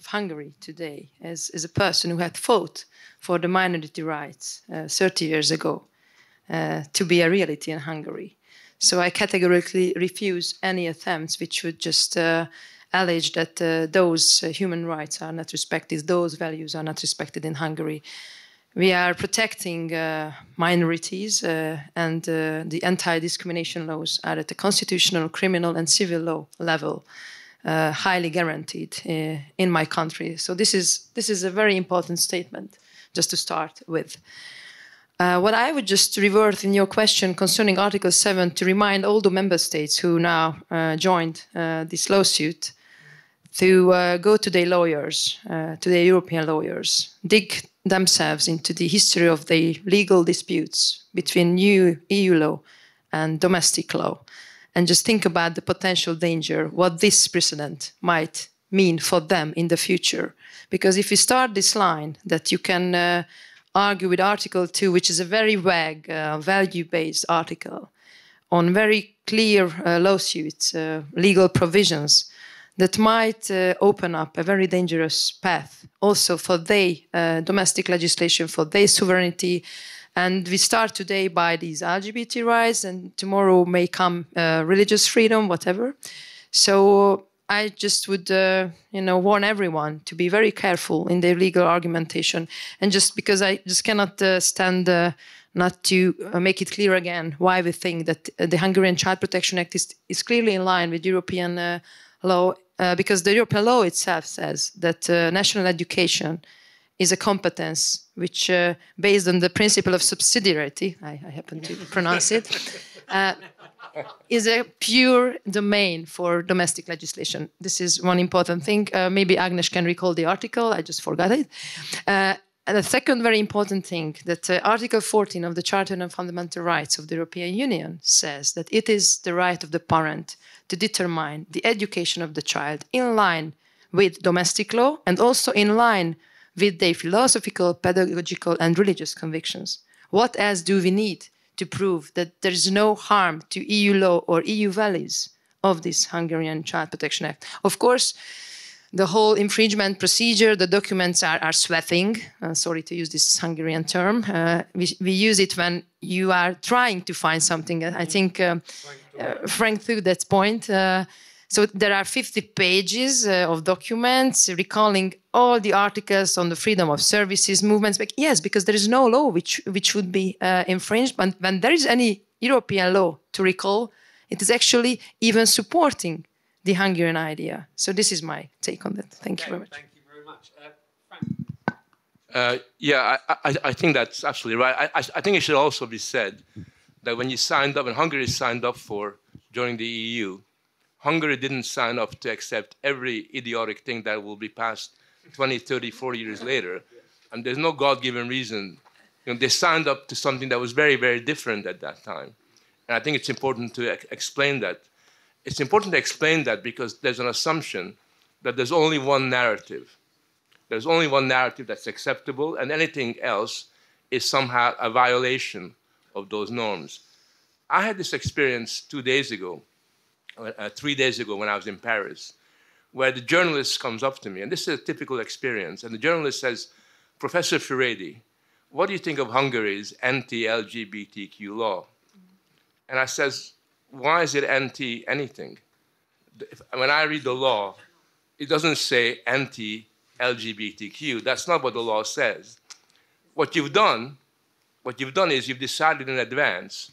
Hungary today is a person who had fought for the minority rights 30 years ago to be a reality in Hungary. So I categorically refuse any attempts which would just allege that those human rights are not respected, those values are not respected in Hungary. We are protecting minorities and the anti-discrimination laws are at the constitutional, criminal and civil law level, highly guaranteed in my country. So this is a very important statement just to start with. What I would just revert in your question concerning Article 7 to remind all the member states who now joined this lawsuit to go to their lawyers, to their European lawyers, dig themselves into the history of the legal disputes between new EU law and domestic law, and just think about the potential danger, what this precedent might mean for them in the future. Because if you start this line that you can argue with Article 2, which is a very vague, value-based article, on very clear lawsuits, legal provisions, that might open up a very dangerous path also for their domestic legislation, for their sovereignty. And we start today by these LGBT rights, and tomorrow may come religious freedom, whatever. So I just would, warn everyone to be very careful in their legal argumentation. And just because I just cannot stand not to make it clear again why we think that the Hungarian Child Protection Act is clearly in line with European law, because the European law itself says that national education is a competence which, based on the principle of subsidiarity, I happen to pronounce it, is a pure domain for domestic legislation. This is one important thing. Maybe Agnes can recall the article, I just forgot it. And the second very important thing, that Article 14 of the Charter of Fundamental Rights of the European Union says that it is the right of the parent to determine the education of the child in line with domestic law and also in line with their philosophical, pedagogical and religious convictions. What else do we need to prove that there is no harm to EU law or EU values of this Hungarian Child Protection Act? Of course, the whole infringement procedure, the documents are sweating. Sorry to use this Hungarian term. We use it when you are trying to find something. I think Frank threw that point. So there are 50 pages of documents recalling all the articles on the freedom of services, movements. But yes, because there is no law which would be infringed. But when there is any European law to recall, it is actually even supporting the Hungarian idea. So this is my take on that. Thank you very much. Thank you very much. Frank? Yeah, I think that's absolutely right. I think it should also be said that when Hungary signed up for joining the EU, Hungary didn't sign up to accept every idiotic thing that will be passed 20, 30, 40 years later. And there's no God-given reason. They signed up to something that was very, very different at that time. And I think it's important to explain that. It's important to explain that because there's an assumption that there's only one narrative. There's only one narrative that's acceptable, and anything else is somehow a violation of those norms. I had this experience 3 days ago when I was in Paris, where the journalist comes up to me, and this is a typical experience, and the journalist says, "Professor Furedi, what do you think of Hungary's anti-LGBTQ law?" And I says, "Why is it anti-anything?" When I read the law, it doesn't say anti-LGBTQ. That's not what the law says. What you've done is you've decided in advance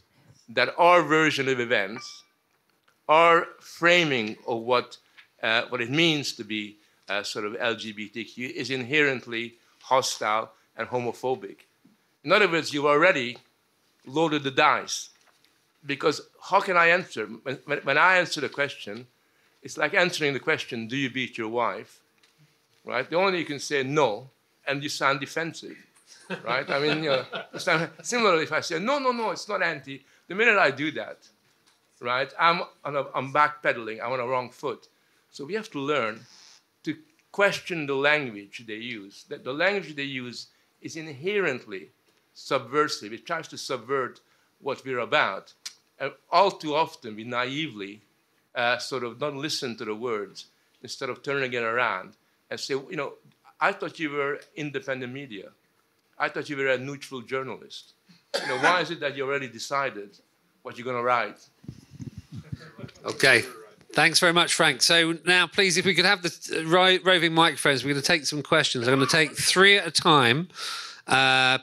that our version of events, our framing of what it means to be sort of LGBTQ is inherently hostile and homophobic. In other words, you've already loaded the dice. Because how can I answer? When I answer the question, it's like answering the question, do you beat your wife? Right? The only you can say no, and you sound defensive. Right? I mean, similarly, if I say, no, it's not anti, the minute I do that, right, I'm backpedaling, I'm on a wrong foot. So we have to learn to question the language they use. That the language they use is inherently subversive. It tries to subvert what we're about. And all too often, we naively sort of don't listen to the words instead of turning it around and say, I thought you were independent media. I thought you were a neutral journalist. Why is it that you already decided what you're going to write? Okay. Thanks very much, Frank. So now, please, if we could have the roving microphones, we're going to take some questions. I'm going to take 3 at a time.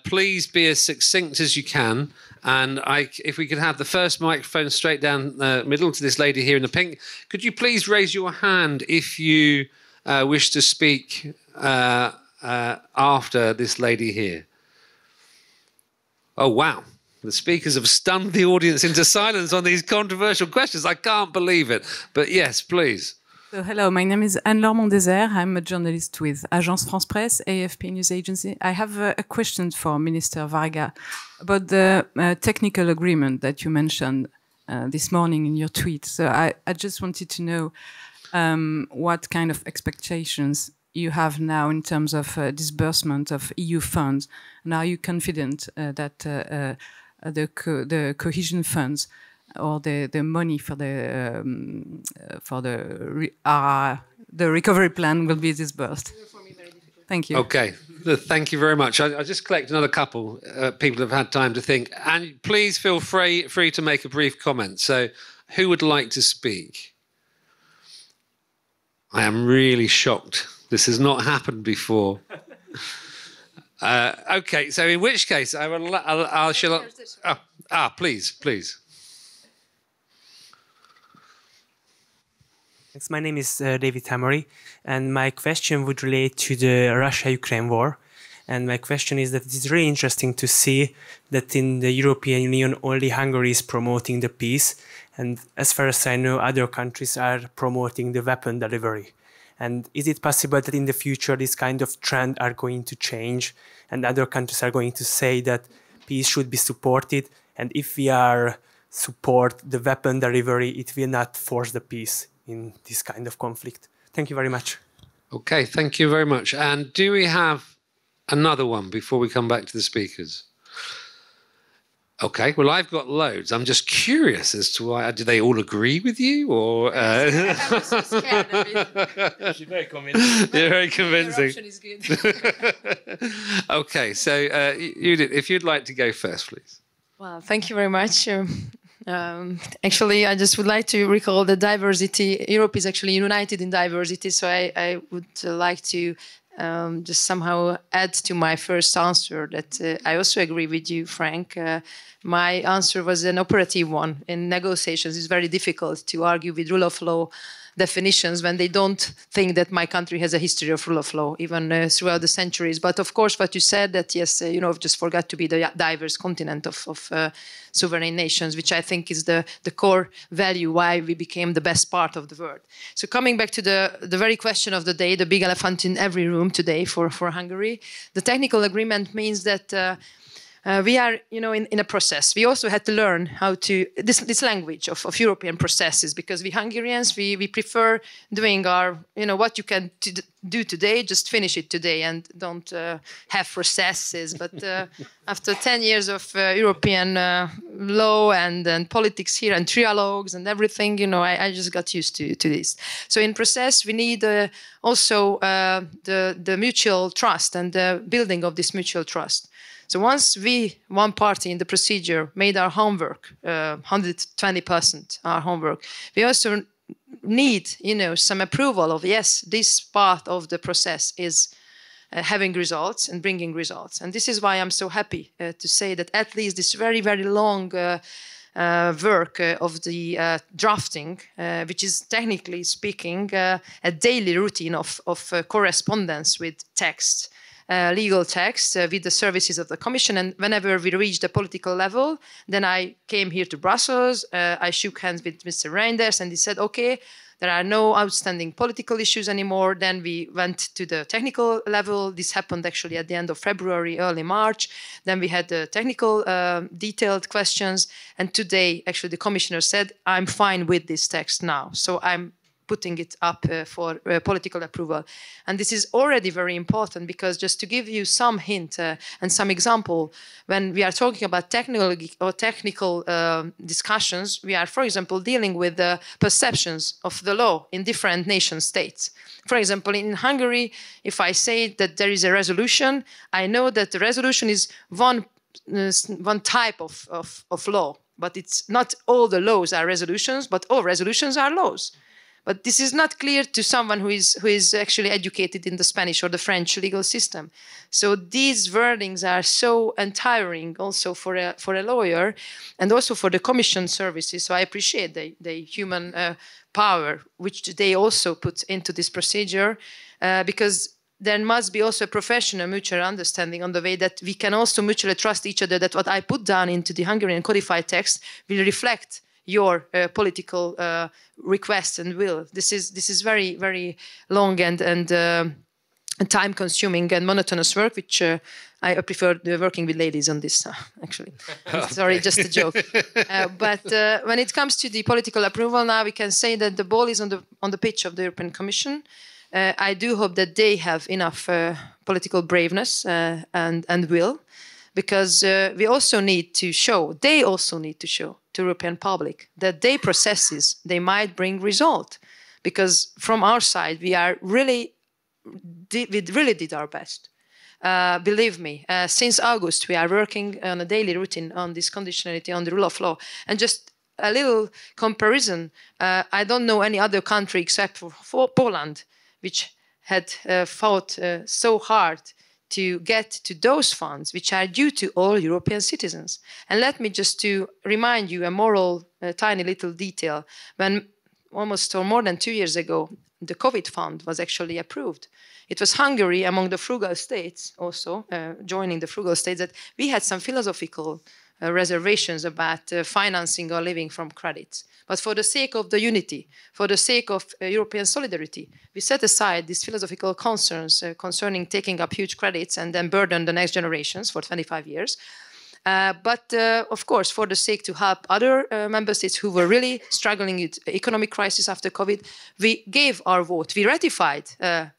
Please be as succinct as you can. And if we could have the first microphone straight down the middle to this lady here in the pink. Could you please raise your hand if you wish to speak after this lady here? Oh, wow. The speakers have stunned the audience into silence on these controversial questions. I can't believe it. But yes, please. So, hello, my name is Anne-Laure Mondésert. I'm a journalist with Agence France Presse, AFP News Agency. I have a question for Minister Varga about the technical agreement that you mentioned this morning in your tweet. So I just wanted to know what kind of expectations you have now in terms of disbursement of EU funds, and are you confident that the cohesion funds or the money for the recovery plan will be disbursed? Thank you. Okay, thank you very much. I'll just collect another couple. People have had time to think, and please feel free to make a brief comment. So, who would like to speak? I am really shocked. This has not happened before. Okay, so in which case, I will. Please. Thanks. My name is David Hamory, and my question would relate to the Russia-Ukraine war. And my question is that it is really interesting to see that in the European Union, only Hungary is promoting the peace. And as far as I know, other countries are promoting the weapon delivery. And is it possible that in the future this kind of trend are going to change and other countries are going to say that peace should be supported, and if we are support the weapon delivery, it will not force the peace in this kind of conflict? Thank you very much. Okay, thank you very much. And do we have another one before we come back to the speakers? Okay, well, I've got loads. I'm just curious as to why. Do they all agree with you, or? She's very convincing. You're very convincing. Your option is good. Okay, so Judit, if you'd like to go first, please. Well, thank you very much. Actually, I just would like to recall that diversity. Europe is actually united in diversity. So I would like to just somehow add to my first answer that I also agree with you, Frank. My answer was an operative one. In negotiations, it's very difficult to argue with rule of law definitions when they don't think that my country has a history of rule of law, even throughout the centuries. But of course, what you said, that yes, just forgot to be the diverse continent of sovereign nations, which I think is the core value why we became the best part of the world. So coming back to the very question of the day, the big elephant in every room today for Hungary, the technical agreement means that we are, in a process. We also had to learn how to this language of European processes, because we Hungarians we prefer doing our, what you can do today, just finish it today and don't have processes. But after 10 years of European law and politics here and trialogues and everything, I just got used to this. So in process, we need also the mutual trust and the building of this mutual trust. So once one party in the procedure, made our homework, 120% our homework, we also need, some approval of, yes, this part of the process is having results and bringing results. And this is why I'm so happy to say that at least this very, very long work of the drafting, which is technically speaking a daily routine of correspondence with text, legal text with the services of the Commission. And whenever we reached the political level, then I came here to Brussels. I shook hands with Mr. Reinders, and he said, okay, there are no outstanding political issues anymore. Then we went to the technical level. This happened actually at the end of February, early March. Then we had the technical detailed questions. And today, actually, the commissioner said, I'm fine with this text now. So I'm putting it up for political approval. And this is already very important, because just to give you some hint and some example, when we are talking about technical discussions, we are, for example, dealing with the perceptions of the law in different nation states. For example, in Hungary, if I say that there is a resolution, I know that the resolution is one type of law, but it's not all the laws are resolutions, but all resolutions are laws. But this is not clear to someone who is actually educated in the Spanish or the French legal system. So these wordings are so tiring also for a lawyer, and also for the Commission services. So I appreciate the human power which they also put into this procedure, because there must be also a professional mutual understanding on the way that we can also mutually trust each other, that what I put down into the Hungarian codified text will reflect your political request and will. This is very, very long and time-consuming and monotonous work, which I prefer working with ladies on this, actually. Sorry, just a joke. But when it comes to the political approval now, we can say that the ball is on the pitch of the European Commission. I do hope that they have enough political braveness and will, because we also need to show, they also need to show to European public that their processes, they might bring result. Because from our side, we really did our best. Believe me, since August, we are working on a daily routine on this conditionality, on the rule of law. And just a little comparison, I don't know any other country except for Poland, which had fought so hard to get to those funds which are due to all European citizens. And let me just to remind you a moral, tiny little detail. When almost or more than 2 years ago, the COVID fund was actually approved. It was Hungary among the frugal states also, joining the frugal states, that we had some philosophical reservations about financing or living from credits. But for the sake of the unity, for the sake of European solidarity, we set aside these philosophical concerns concerning taking up huge credits and then burden the next generations for 25 years. But of course, for the sake to help other member states who were really struggling with economic crisis after COVID, we gave our vote. We ratified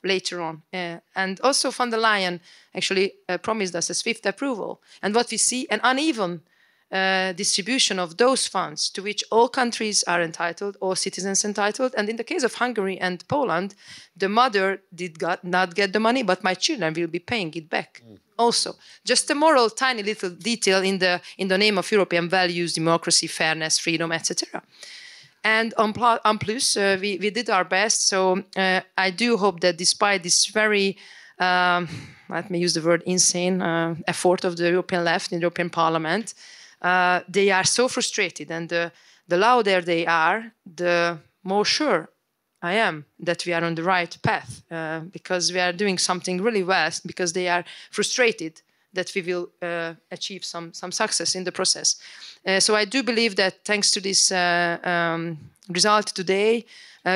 later on. And also von der Leyen actually promised us a swift approval. And what we see, an uneven distribution of those funds to which all countries are entitled, all citizens entitled. And in the case of Hungary and Poland, the mother did not get the money, but my children will be paying it back. Also, just a moral, tiny little detail in the name of European values, democracy, fairness, freedom, etc. And on plus, we did our best. So I do hope that despite this very, let me use the word insane, effort of the European left in the European Parliament, they are so frustrated, and the louder they are, the more sure I am that we are on the right path, because we are doing something really well, because they are frustrated that we will achieve some success in the process. So I do believe that thanks to this result today,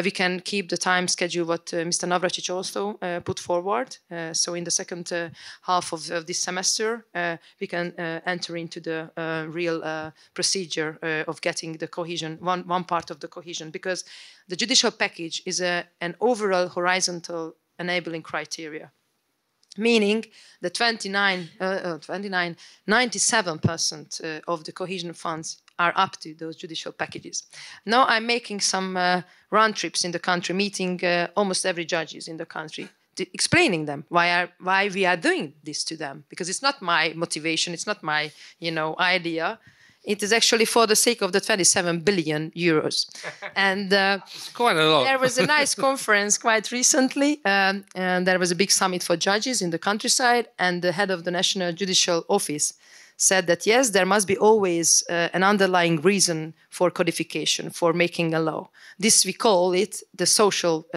we can keep the time schedule what Mr. Navracsics also put forward. So in the second half of this semester, we can enter into the real procedure of getting the cohesion, one part of the cohesion, because the judicial package is an overall horizontal enabling criteria, meaning the 97% of the cohesion funds are up to those judicial packages. Now I'm making some round trips in the country, meeting almost every judges in the country, explaining them why we are doing this to them, because it's not my motivation, it's not my idea. It is actually for the sake of the 27 billion euros. And quite a lot. There was a nice conference quite recently, and there was a big summit for judges in the countryside, and the head of the National Judicial Office said that, yes, there must be always an underlying reason for codification, for making a law. This, we call it the social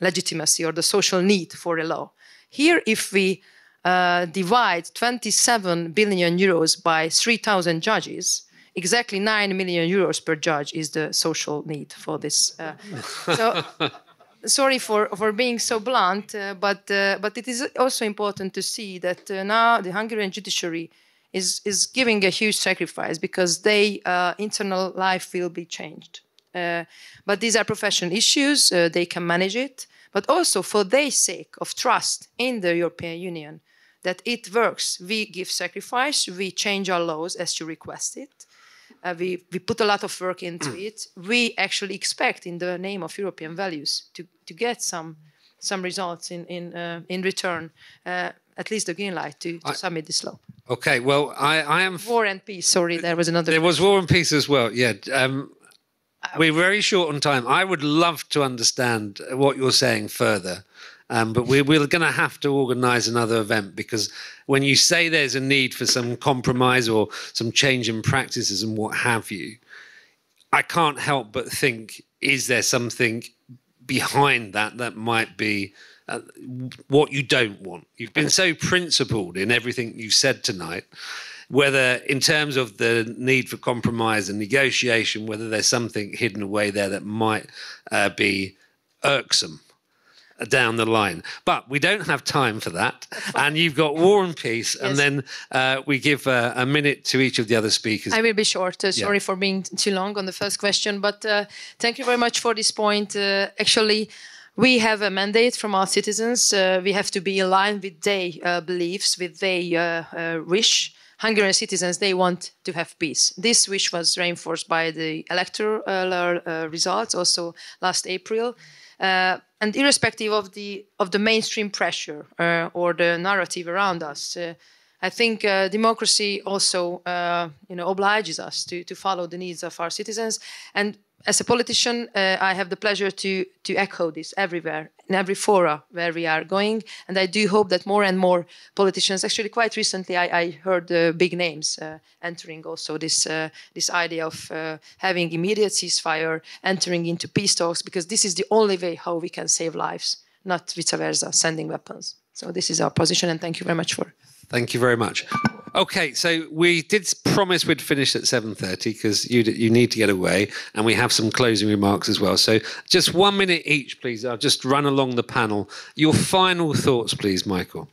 legitimacy or the social need for a law. Here, if we divide 27 billion euros by 3,000 judges, exactly 9 million euros per judge is the social need for this. So, sorry for being so blunt, but it is also important to see that now the Hungarian judiciary is giving a huge sacrifice because their internal life will be changed. But these are professional issues, they can manage it, but also for their sake of trust in the European Union, that it works. We give sacrifice, we change our laws as you requested. We put a lot of work into it. We actually expect, in the name of European values, to get some results in return, at least the green light to submit this law. Okay, well, I am... War and peace, sorry, there was another... There was war and peace as well, yeah. We're very short on time. I would love to understand what you're saying further. But we're going to have to organise another event, because when you say there's a need for some compromise or some change in practices and what have you, I can't help but think, is there something behind that might be what you don't want? You've been so principled in everything you've said tonight, whether in terms of the need for compromise and negotiation, whether there's something hidden away there that might be irksome down the line. But we don't have time for that. And you've got war and peace. Yes. And then we give a minute to each of the other speakers. I will be short. Sorry for being too long on the first question. But thank you very much for this point. Actually, we have a mandate from our citizens. We have to be aligned with their beliefs, with their wish. Hungarian citizens, they want to have peace. This wish was reinforced by the electoral results also last April. And irrespective of the mainstream pressure or the narrative around us, I think democracy also obliges us to follow the needs of our citizens. And as a politician, I have the pleasure to echo this everywhere, in every fora where we are going. And I do hope that more and more politicians, actually quite recently I heard big names entering also this idea of having immediate ceasefire, entering into peace talks, because this is the only way how we can save lives, not vice versa, sending weapons. So this is our position, and thank you very much for... Thank you very much. Okay, so we did promise we'd finish at 7:30 because you need to get away, and we have some closing remarks as well. So just 1 minute each, please. I'll just run along the panel. Your final thoughts, please, Michael.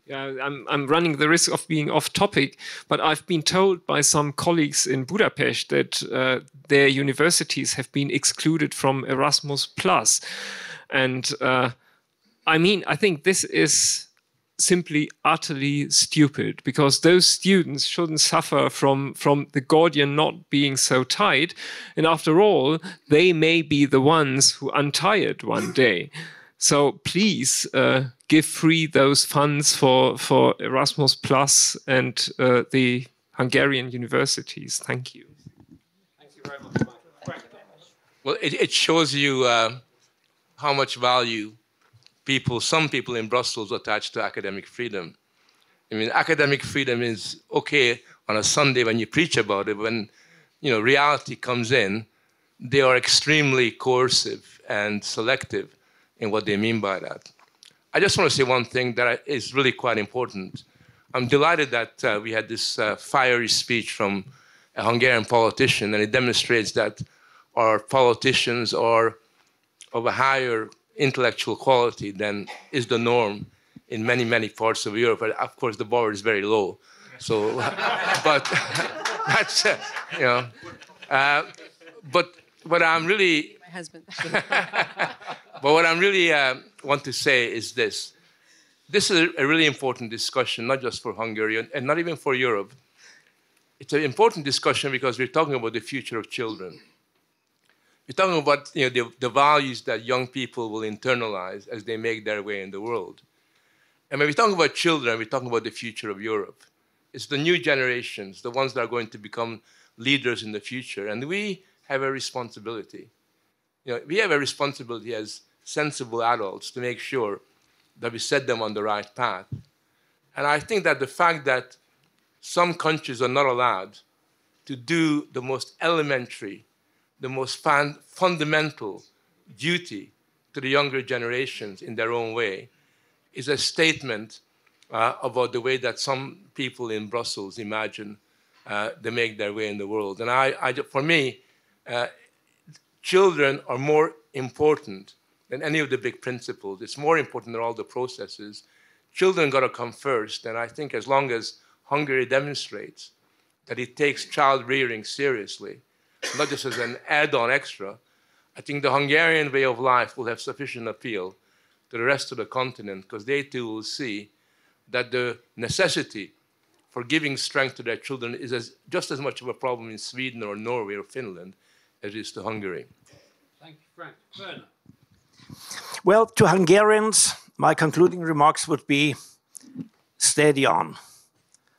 Yeah, I'm running the risk of being off topic, but I've been told by some colleagues in Budapest that their universities have been excluded from Erasmus+. And I mean, I think this is simply utterly stupid, because those students shouldn't suffer from the Gordian knot being so tight. And after all, they may be the ones who untie it one day. So please give free those funds for Erasmus Plus and the Hungarian universities. Thank you. Thank you very much. Well, it shows you how much value some people in Brussels attach to academic freedom. I mean, academic freedom is okay on a Sunday when you preach about it. When reality comes in, they are extremely coercive and selective in what they mean by that. I just want to say one thing that is really quite important. I'm delighted that we had this fiery speech from a Hungarian politician, and it demonstrates that our politicians are of a higher intellectual quality than is the norm in many, many parts of Europe. Of course, the bar is very low. So, but that's, but what I'm really... My husband. But what I'm really want to say is this. This is a really important discussion, not just for Hungary and not even for Europe. It's an important discussion because we're talking about the future of children. We're talking about the values that young people will internalize as they make their way in the world. And when we talk about children, we're talking about the future of Europe. It's the new generations, the ones that are going to become leaders in the future. And we have a responsibility. We have a responsibility as sensible adults to make sure that we set them on the right path. And I think that the fact that some countries are not allowed to do the most elementary, the most fundamental duty to the younger generations in their own way is a statement about the way that some people in Brussels imagine they make their way in the world. And for me, children are more important than any of the big principles. It's more important than all the processes. Children got to come first. And I think as long as Hungary demonstrates that it takes child rearing seriously, not just as an add-on extra, I think the Hungarian way of life will have sufficient appeal to the rest of the continent, because they too will see that the necessity for giving strength to their children is just as much of a problem in Sweden or Norway or Finland as it is to Hungary. Thank you, Frank. Werner. Well, to Hungarians, my concluding remarks would be steady on.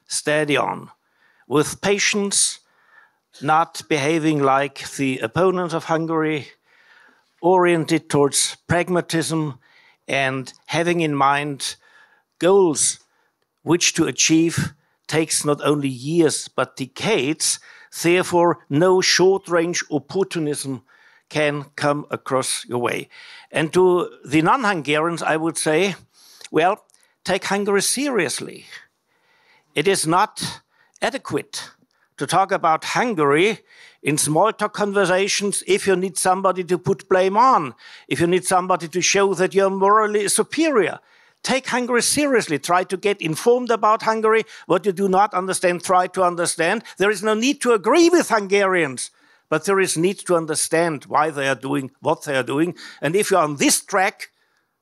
Steady on. With patience, not behaving like the opponent of Hungary, oriented towards pragmatism and having in mind goals which to achieve takes not only years but decades. Therefore, no short-range opportunism can come across your way. And to the non-Hungarians, I would say, well, take Hungary seriously. It is not adequate to talk about Hungary in small talk conversations if you need somebody to put blame on, if you need somebody to show that you're morally superior. Take Hungary seriously. Try to get informed about Hungary. What you do not understand, try to understand. There is no need to agree with Hungarians, but there is need to understand why they are doing what they are doing. And if you're on this track,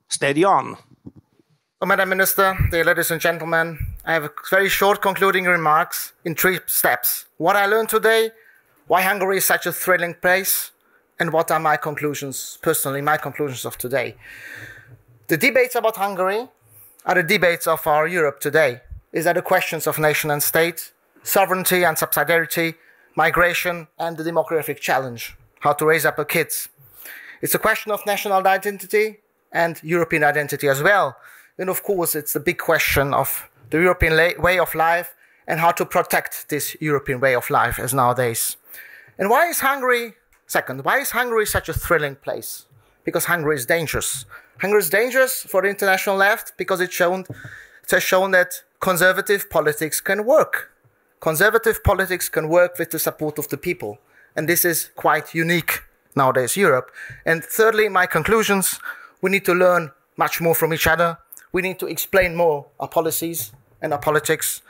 steady on. So, Madam Minister, dear ladies and gentlemen, I have very short concluding remarks in 3 steps. What I learned today, why Hungary is such a thrilling place, and what are my conclusions, personally, my conclusions of today. The debates about Hungary are the debates of our Europe today. These are the questions of nation and state, sovereignty and subsidiarity, migration and the demographic challenge, how to raise up our kids. It's a question of national identity and European identity as well. And of course, it's the big question of the European way of life and how to protect this European way of life as nowadays. And why is Hungary, second, why is Hungary such a thrilling place? Because Hungary is dangerous. Hungary is dangerous for the international left because it has shown that conservative politics can work. Conservative politics can work with the support of the people. And this is quite unique nowadays, Europe. And thirdly, my conclusions, we need to learn much more from each other. We need to explain more our policies and our politics.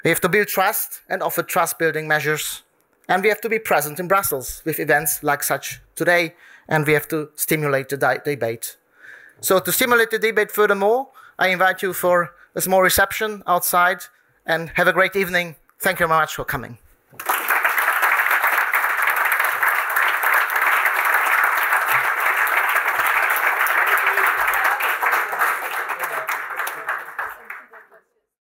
We have to build trust and offer trust-building measures. And we have to be present in Brussels with events like such today. And we have to stimulate the debate. So to stimulate the debate furthermore, I invite you for a small reception outside and have a great evening. Thank you very much for coming.